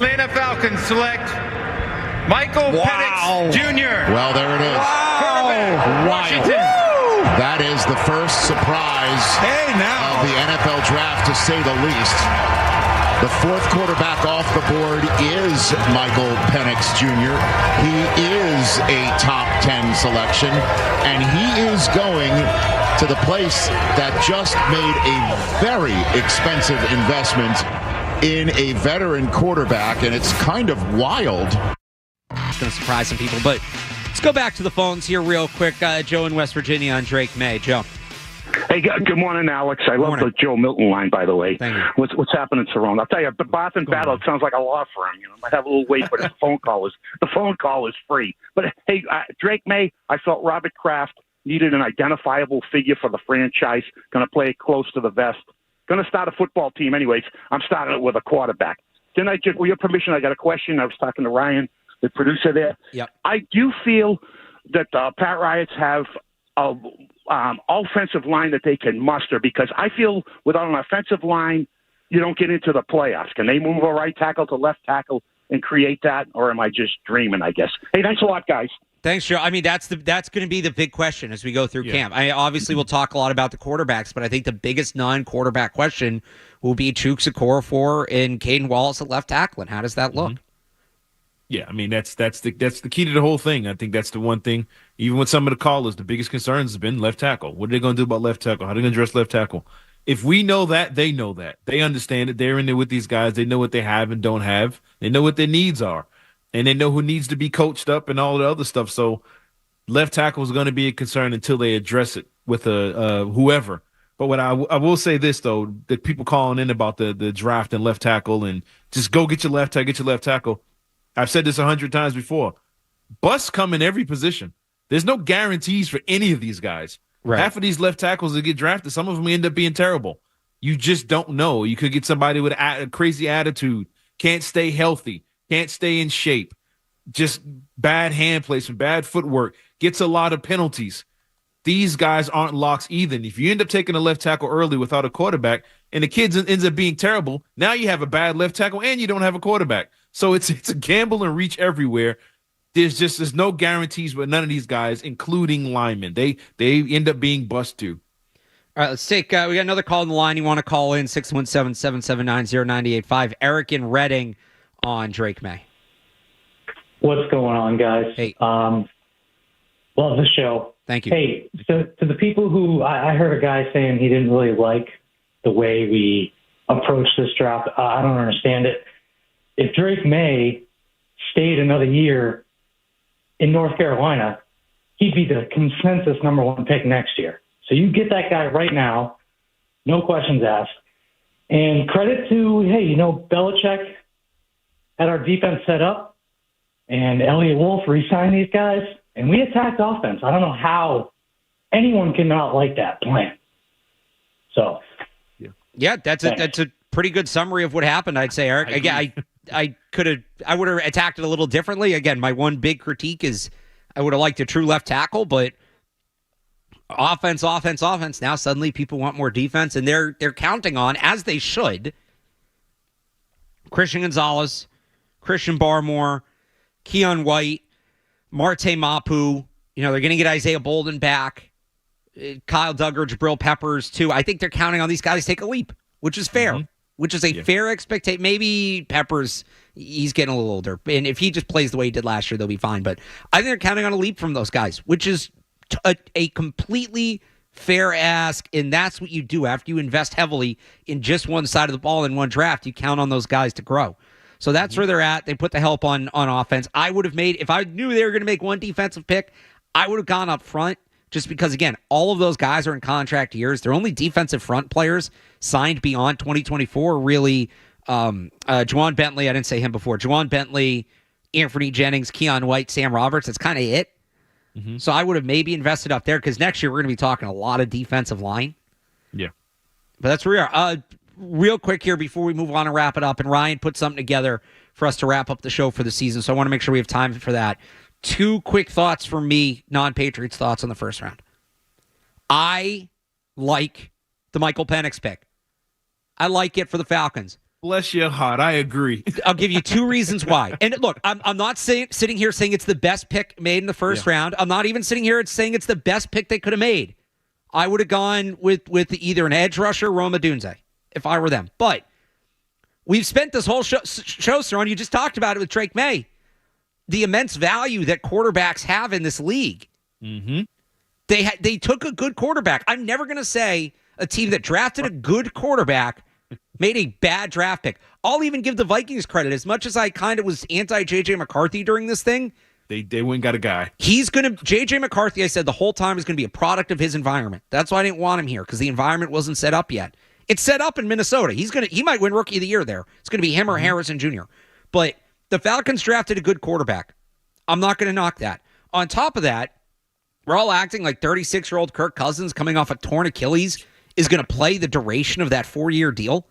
Atlanta Falcons select Michael Penix Jr. Well, there it is. Wow. Washington. That is the first surprise of the NFL draft, to say the least. The fourth quarterback off the board is Michael Penix Jr. He is a top 10 selection, and he is going to the place that just made a very expensive investment in a veteran quarterback, and it's kind of wild. It's going to surprise some people, but let's go back to the phones here real quick. Joe in West Virginia on Drake Maye. Joe. Hey, good morning, Alex. I love the Joe Milton line, by the way. Thank you. What's happening, Cerrone? I'll tell you, the Barth and Battle, it sounds like a law firm. You know, might have a little weight, but the phone call is free. But hey, Drake Maye, I felt Robert Kraft needed an identifiable figure for the franchise. Going to play it close to the vest. Going to start a football team, anyways. I'm starting it with a quarterback. Then with your permission, I got a question. I was talking to Ryan, the producer there. Yep. I do feel that Pat Riots have a offensive line that they can muster, because I feel without an offensive line, you don't get into the playoffs. Can they move a right tackle to left tackle and create that, or am I just dreaming, I guess? Hey, thanks a lot, guys. Thanks, Joe. I mean, that's going to be the big question as we go through camp. Obviously, we'll talk a lot about the quarterbacks, but I think the biggest non-quarterback question will be Chuks Okorafor and Caden Wallace at left tackle. And how does that look? Yeah, I mean, that's the key to the whole thing. I think that's the one thing, even with some of the callers, the biggest concerns has been left tackle. What are they going to do about left tackle? How are they going to address left tackle? If we know that, they know that. They understand it. They're in there with these guys. They know what they have and don't have. They know what their needs are. And they know who needs to be coached up and all the other stuff. So left tackle is going to be a concern until they address it with whoever. But what I will say this, though, that people calling in about the draft and left tackle and just go get your left tackle. I've said this 100 times before. Busts come in every position. There's no guarantees for any of these guys. Right. Half of these left tackles that get drafted, some of them end up being terrible. You just don't know. You could get somebody with a crazy attitude, can't stay healthy, can't stay in shape, just bad hand placement, bad footwork, gets a lot of penalties. These guys aren't locks either. And if you end up taking a left tackle early without a quarterback and the kid ends up being terrible, now you have a bad left tackle and you don't have a quarterback. So it's a gamble and reach everywhere. There's no guarantees with none of these guys, including linemen. They end up being bust too. All right, let's take we got another call on the line. You want to call in 617-779-0985. Eric in Reading on Drake Maye. What's going on, guys? Hey. Love the show. Thank you. Hey, so to the people who I heard a guy saying he didn't really like the way we approached this draft. I don't understand it. If Drake Maye stayed another year in North Carolina, he'd be the consensus number one pick next year. So you get that guy right now, no questions asked. And credit to, Belichick had our defense set up, and Elliott Wolf re-signed these guys, and we attacked offense. I don't know how anyone can not like that plan. So, yeah, that's a pretty good summary of what happened, I'd say, Eric. Again, I would have attacked it a little differently. Again, my one big critique is I would have liked a true left tackle, but offense. Now suddenly people want more defense, and they're counting on, as they should, Christian Gonzalez, Christian Barmore, Keon White, Marte Mapu. They're going to get Isaiah Bolden back, Kyle Duggar, Jabril Peppers too. I think they're counting on these guys to take a leap, which is fair. Mm-hmm. Which is a fair expectation. Maybe Peppers, he's getting a little older. And if he just plays the way he did last year, they'll be fine. But I think they're counting on a leap from those guys, which is a completely fair ask. And that's what you do after you invest heavily in just one side of the ball in one draft. You count on those guys to grow. So that's where they're at. They put the help on offense. I would have made, if I knew they were going to make one defensive pick, I would have gone up front. Just because, again, all of those guys are in contract years. They're only defensive front players signed beyond 2024. Really, Juwan Bentley, I didn't say him before. Juwan Bentley, Anthony Jennings, Keon White, Sam Roberts. That's kind of it. Mm-hmm. So I would have maybe invested up there because next year we're going to be talking a lot of defensive line. Yeah. But that's where we are. Real quick here before we move on and wrap it up, and Ryan put something together for us to wrap up the show for the season, so I want to make sure we have time for that. 2 quick thoughts from me, non-Patriots thoughts on the first round. I like the Michael Penix pick. I like it for the Falcons. Bless your heart. I agree. I'll give you 2 reasons why. And look, I'm not sitting here saying it's the best pick made in the first round. I'm not even sitting here saying it's the best pick they could have made. I would have gone with either an edge rusher, Rome Odunze, if I were them. But we've spent this whole show, Cerrone, you just talked about it with Drake Maye, the immense value that quarterbacks have in this league. Mm-hmm. They took a good quarterback. I'm never going to say a team that drafted a good quarterback made a bad draft pick. I'll even give the Vikings credit. As much as I kind of was anti-J.J. McCarthy during this thing, they went and got a guy. J.J. McCarthy, I said the whole time, is going to be a product of his environment. That's why I didn't want him here, because the environment wasn't set up yet. It's set up in Minnesota. He might win Rookie of the Year there. It's going to be him or Harrison Jr. But the Falcons drafted a good quarterback. I'm not going to knock that. On top of that, we're all acting like 36-year-old Kirk Cousins coming off a torn Achilles is going to play the duration of that 4-year deal.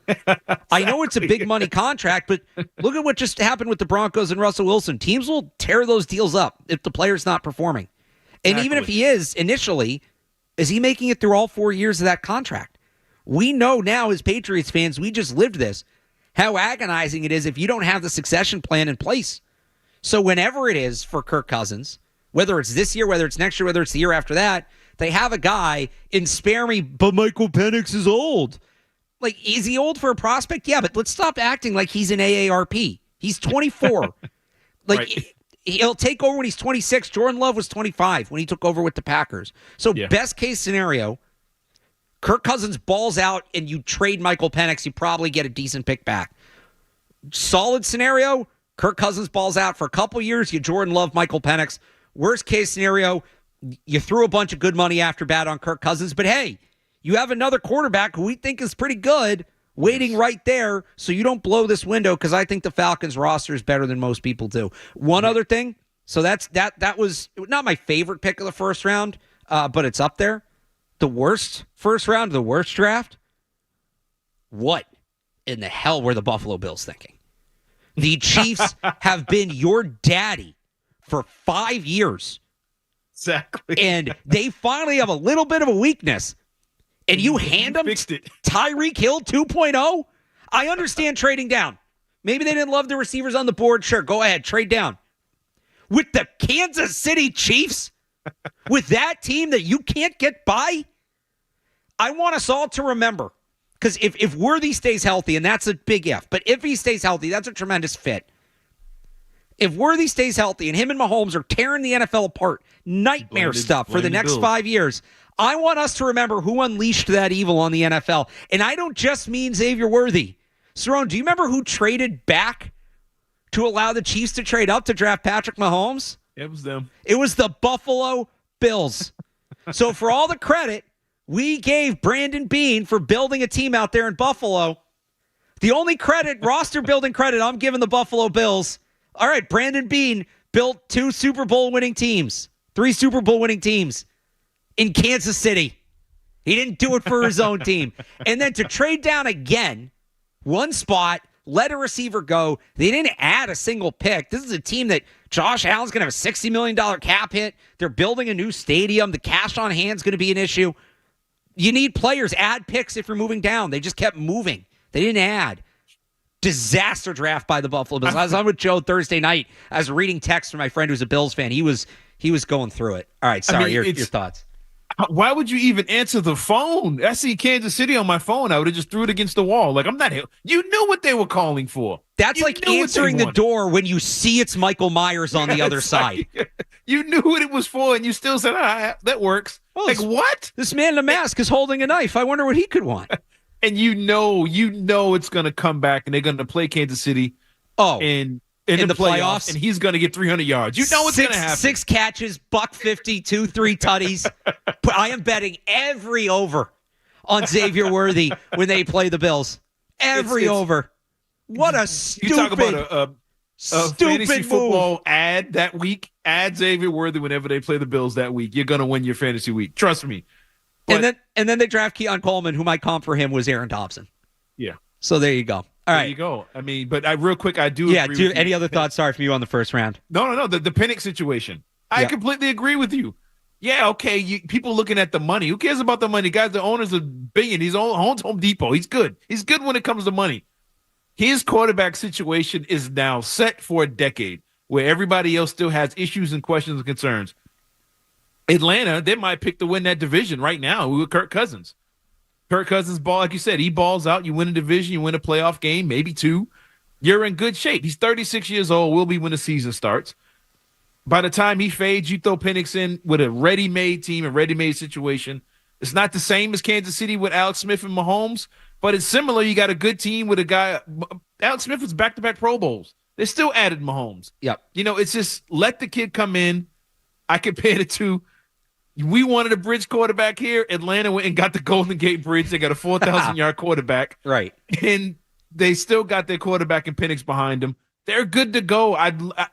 I know it's a big money contract, but look at what just happened with the Broncos and Russell Wilson. Teams will tear those deals up if the player's not performing. And even if he is initially, is he making it through all 4 years of that contract? We know now as Patriots fans, we just lived this, how agonizing it is if you don't have the succession plan in place. So whenever it is for Kirk Cousins, whether it's this year, whether it's next year, whether it's the year after that, they have a guy, and spare me, but Michael Penix is old. Like, is he old for a prospect? Yeah, but let's stop acting like he's an AARP. He's 24. He'll take over when he's 26. Jordan Love was 25 when he took over with the Packers. So best case scenario, Kirk Cousins balls out and you trade Michael Penix, you probably get a decent pick back. Solid scenario, Kirk Cousins balls out for a couple years, you Jordan Love, Michael Penix. Worst case scenario, you threw a bunch of good money after bad on Kirk Cousins, but hey, you have another quarterback who we think is pretty good waiting right there, so you don't blow this window, because I think the Falcons roster is better than most people do. One other thing, so that was not my favorite pick of the first round, but it's up there. The worst first round, the worst draft. What in the hell were the Buffalo Bills thinking? The Chiefs have been your daddy for 5 years. Exactly. And they finally have a little bit of a weakness. And you hand them Tyreek Hill 2.0? I understand trading down. Maybe they didn't love the receivers on the board. Sure, go ahead, trade down. With the Kansas City Chiefs? With that team that you can't get by? I want us all to remember, because if Worthy stays healthy, and that's a big if, but if he stays healthy, that's a tremendous fit. If Worthy stays healthy and him and Mahomes are tearing the NFL apart, nightmare stuff for the next 5 years, I want us to remember who unleashed that evil on the NFL. And I don't just mean Xavier Worthy. Cerrone, do you remember who traded back to allow the Chiefs to trade up to draft Patrick Mahomes? It was them. It was the Buffalo Bills. So for all the credit we gave Brandon Beane for building a team out there in Buffalo, the only credit, roster building credit, I'm giving the Buffalo Bills. All right, Brandon Beane built 2 Super Bowl winning teams, 3 Super Bowl winning teams in Kansas City. He didn't do it for his own team. And then to trade down again, one spot, let a receiver go. They didn't add a single pick. This is a team that Josh Allen's going to have a $60 million cap hit. They're building a new stadium. The cash on hand is going to be an issue. You need players. Add picks if you're moving down. They just kept moving. They didn't add. Disaster draft by the Buffalo Bills. I was on with Joe Thursday night. I was reading text from my friend who's a Bills fan. He was going through it. All right, sorry, your thoughts. Why would you even answer the phone? I see Kansas City on my phone. I would have just threw it against the wall. Like, I'm not. You knew what they were calling for. That's like answering the door when you see it's Michael Myers on the other side. You knew what it was for, and you still said, that works. Well, like, what? This man in a mask is holding a knife. I wonder what he could want. And you know it's going to come back, and they're going to play Kansas City. In the playoffs, and he's going to get 300 yards. You know what's going to happen. 6 catches, $150, 3 tutties. I am betting every over on Xavier Worthy when they play the Bills. Every over. What a stupid, you talk about a fantasy football ad that week. Add Xavier Worthy whenever they play the Bills that week. You're going to win your fantasy week. Trust me. But, and then they draft Keon Coleman, who my comp for him was Aaron Dobson. Yeah. So there you go. All right. There you go. I mean, but real quick, I do agree with you. Any other thoughts? Sorry for you on the first round. No. The Penix situation. I completely agree with you. Yeah, okay. People looking at the money. Who cares about the money? Guys, the owner's $1 billion. He owns Home Depot. He's good. He's good when it comes to money. his quarterback situation is now set for a decade where everybody else still has issues and questions and concerns. Atlanta, they might pick to win that division right now with Kirk Cousins. Kirk Cousins ball, like you said, he balls out. You win a division, you win a playoff game, maybe 2. You're in good shape. He's 36 years old, will be when the season starts. By the time he fades, you throw Penix in with a ready-made team, a ready-made situation. It's not the same as Kansas City with Alex Smith and Mahomes, but it's similar. You got a good team with a guy. Alex Smith was back-to-back Pro Bowls. They still added Mahomes. Yep. It's just let the kid come in. I compared it to we wanted a bridge quarterback here. Atlanta went and got the Golden Gate Bridge. They got a 4,000-yard quarterback. Right. And they still got their quarterback and Penix behind them. They're good to go.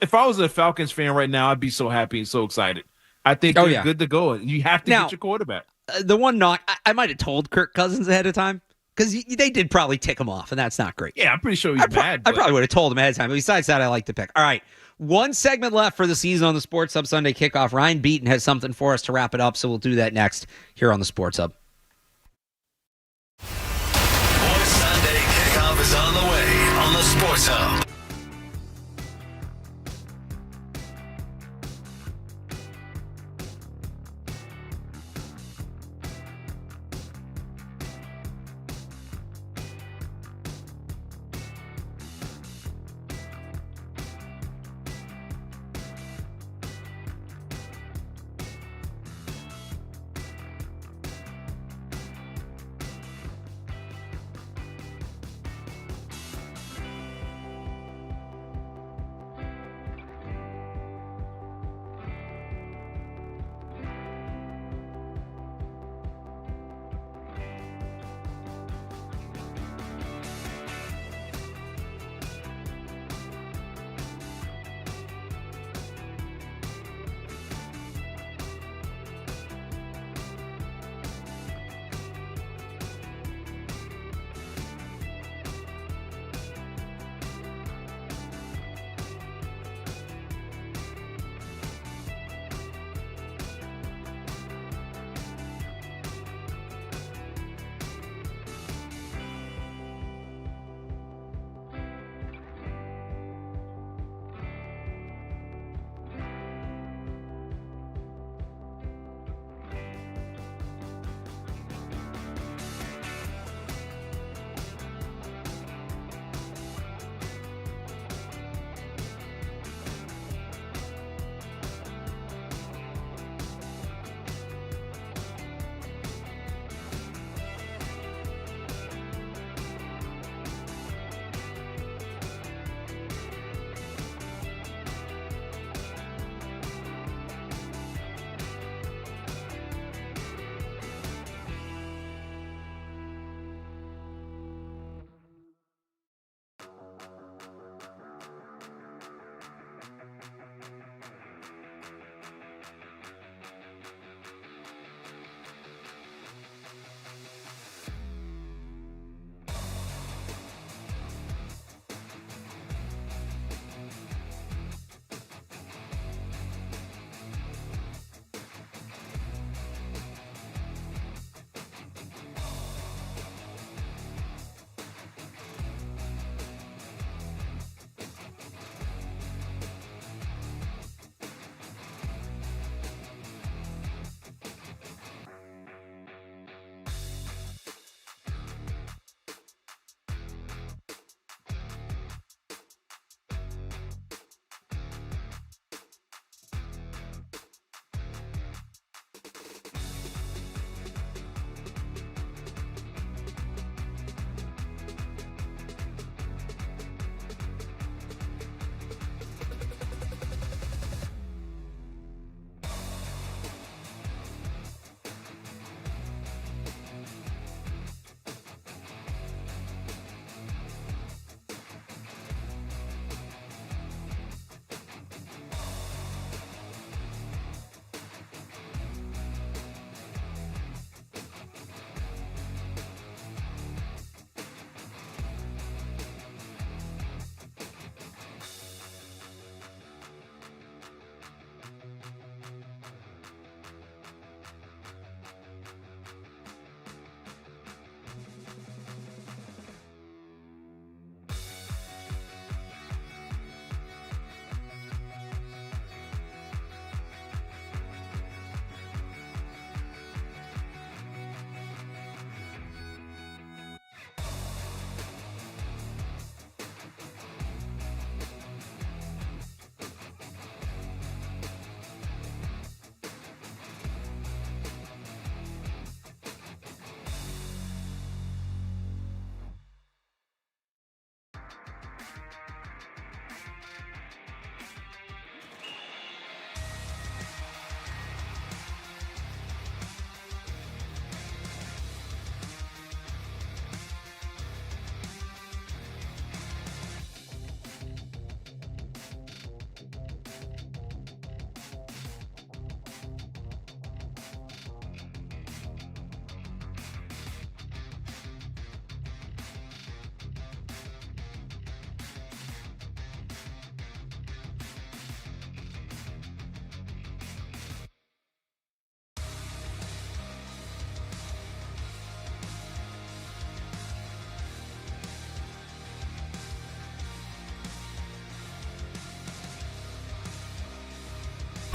If I was a Falcons fan right now, I'd be so happy and so excited. I think they're good to go. You have to get your quarterback. The one knock, I might have told Kirk Cousins ahead of time because they did probably tick him off, and that's not great. Yeah, I'm pretty sure he's mad. I probably would have told him ahead of time. But besides that, I like the pick. All right. One segment left for the season on the Sports Hub Sunday Kickoff. Ryan Beaton has something for us to wrap it up, so we'll do that next here on the Sports Hub. Sports Sunday Kickoff is on the way on the Sports Hub.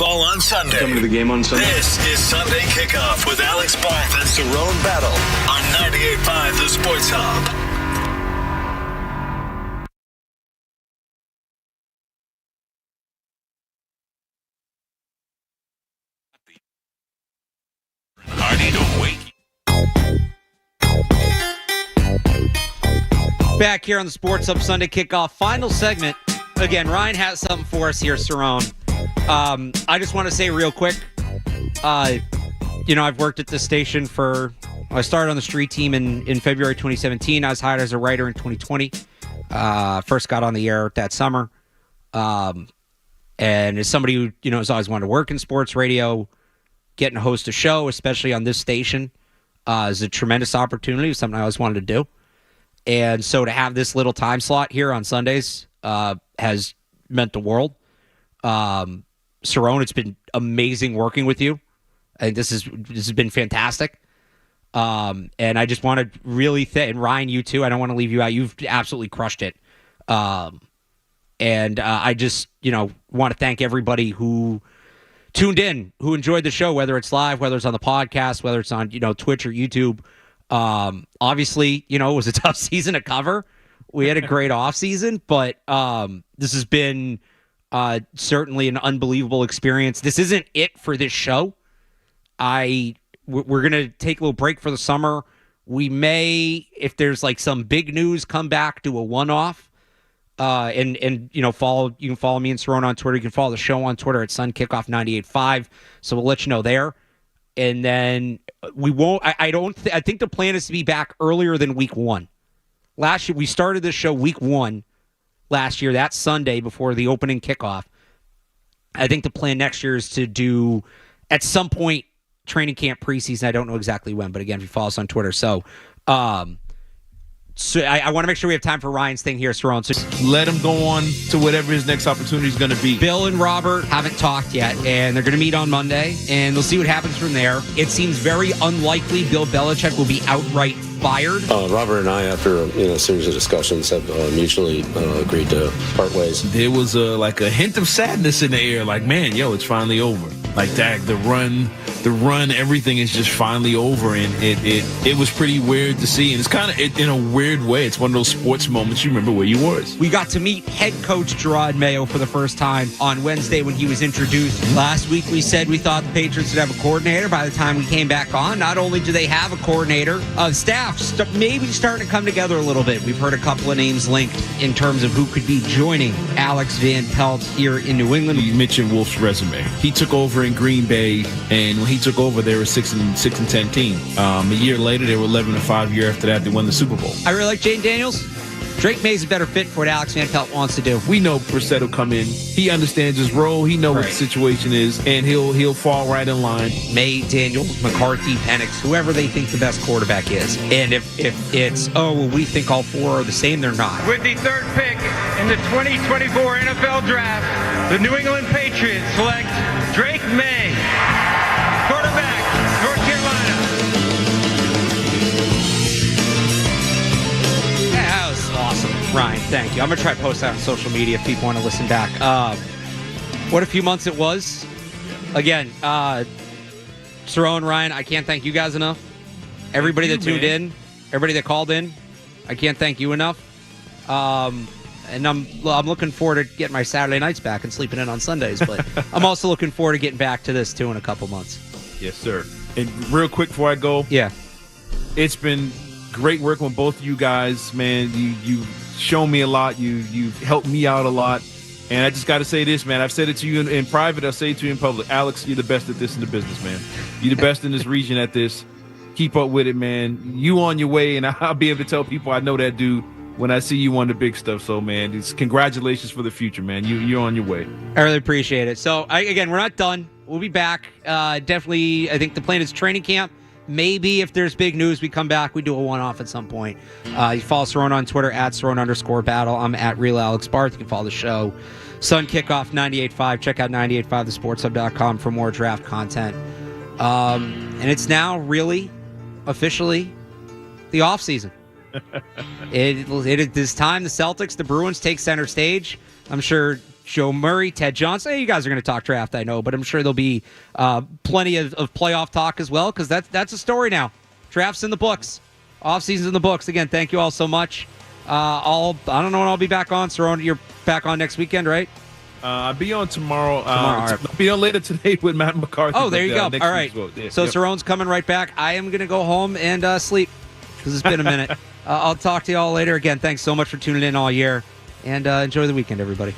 football on Sunday. Coming to the game on Sunday. This is Sunday Kickoff with Alex Barth and Cerrone Battle on 98.5 The Sports Hub. Back here on the Sports Hub Sunday Kickoff, final segment. Again, Ryan has something for us here, Cerrone. I just want to say real quick, I've worked at this station I started on the street team in February 2017. I was hired as a writer in 2020. First got on the air that summer. And as somebody who, has always wanted to work in sports radio, getting to host a show, especially on this station, is a tremendous opportunity. It's something I always wanted to do. And so to have this little time slot here on Sundays has meant the world. Cerrone, it's been amazing working with you. And this has been fantastic. And I just want to really and Ryan, you too. I don't want to leave you out. You've absolutely crushed it. And I just, want to thank everybody who tuned in, who enjoyed the show, whether it's live, whether it's on the podcast, whether it's on, Twitch or YouTube. Obviously, it was a tough season to cover. We had a great off season, but this has been certainly an unbelievable experience. This isn't it for this show. We're going to take a little break for the summer. We may, if there's like some big news, come back, do a one-off. And you can follow me and Cerrone on Twitter. You can follow the show on Twitter at SunKickoff985. So we'll let you know there. And then we won't. I think the plan is to be back earlier than week 1. Last year we started this show week 1 last year. That Sunday before the opening kickoff. I think the plan next year is to do at some point training camp preseason. I don't know exactly when, but again, if you follow us on Twitter, so I want to make sure we have time for Ryan's thing here, Cerrone. So let him go on to whatever his next opportunity is going to be. Bill and Robert haven't talked yet, and they're going to meet on Monday, and they'll see what happens from there. It seems very unlikely Bill Belichick will be outright fired. Robert and I, after a series of discussions, have mutually agreed to part ways. There was a hint of sadness in the air, like, man, it's finally over. Like that, the run, everything is just finally over, and it was pretty weird to see. And it's kind of in a weird way. It's one of those sports moments you remember where you was. We got to meet head coach Drake Maye for the first time on Wednesday when he was introduced. Last week we said we thought the Patriots would have a coordinator. By the time we came back on, not only do they have a coordinator, staff maybe starting to come together a little bit. We've heard a couple of names linked in terms of who could be joining Alex Van Pelt here in New England. You mentioned Wolf's resume. He took over in Green Bay, and when he took over, they were 6-10 team. A year later, they were 11-5. Year after that, they won the Super Bowl. I really like Jaden Daniels. Drake Maye's a better fit for what Alex Van Pelt wants to do. We know Brissett will come in. He understands his role. He knows what the situation is, and he'll fall right in line. Maye, Daniels, McCarthy, Penix, whoever they think the best quarterback is. And if it's, we think all four are the same, they're not. With the third pick in the 2024 NFL Draft, the New England Patriots select Drake Maye, quarterback, North Carolina. That was awesome, Ryan. Thank you. I'm going to try to post that on social media if people want to listen back. What a few months it was. Again, Cerrone, Ryan, I can't thank you guys enough. Everybody that tuned in, everybody that called in, I can't thank you enough. And I'm looking forward to getting my Saturday nights back and sleeping in on Sundays. But I'm also looking forward to getting back to this, too, in a couple months. Yes, sir. And real quick before I go. Yeah. It's been great working with both of you guys, man. You've shown me a lot. You've helped me out a lot. And I just got to say this, man. I've said it to you in private. I'll say it to you in public. Alex, you're the best at this in the business, man. You're the best in this region at this. Keep up with it, man. You on your way, and I'll be able to tell people I know that dude when I see you on the big stuff. So, man, it's congratulations for the future, man. You're on your way. I really appreciate it. So, again, we're not done. We'll be back. Definitely, I think the plan is training camp. Maybe if there's big news, we come back. We do a one-off at some point. You follow Cerrone on Twitter, at Cerrone_battle. I'm at Real Alex Barth. You can follow the show. Sun Kickoff 98.5. Check out 98.5thesportshub.com for more draft content. And it's now really, officially, the offseason. It is this time the Celtics, the Bruins take center stage. I'm sure Joe Murray, Ted Johnson. Hey, you guys are going to talk draft, I know, but I'm sure there'll be plenty of playoff talk as well, because that's a story now. Draft's in the books. Offseason's in the books. Again, thank you all so much. I don't know when I'll be back on. Cerrone, you're back on next weekend, right? I'll be on tomorrow. Right. I'll be on later today with Matt McCarthy. Oh, there you go. All right. Well. Yeah, so Cerrone's coming right back. I am going to go home and sleep because it's been a minute. I'll talk to you all later. Again, thanks so much for tuning in all year, and enjoy the weekend, everybody.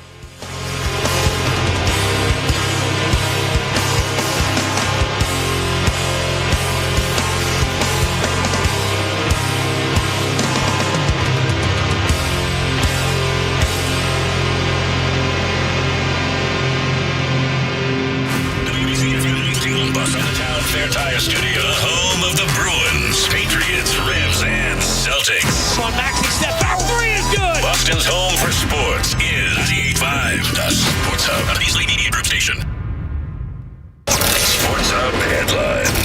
Studio, home of the Bruins, Patriots, Revs, and Celtics. On Maxi step back three is good. Boston's home for sports is 98.5, the Sports Hub, the Easily Media Group station. Sports Hub headlines.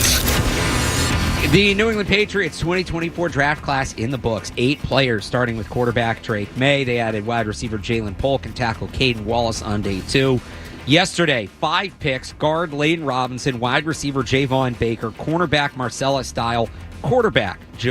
The New England Patriots 2024 draft class in the books. 8 players, starting with quarterback Drake Maye. They added wide receiver Jalen Polk and tackle Caden Wallace on day 2. Yesterday, 5 picks, guard Layden Robinson, wide receiver Javon Baker, cornerback Marcellus Style, quarterback Joe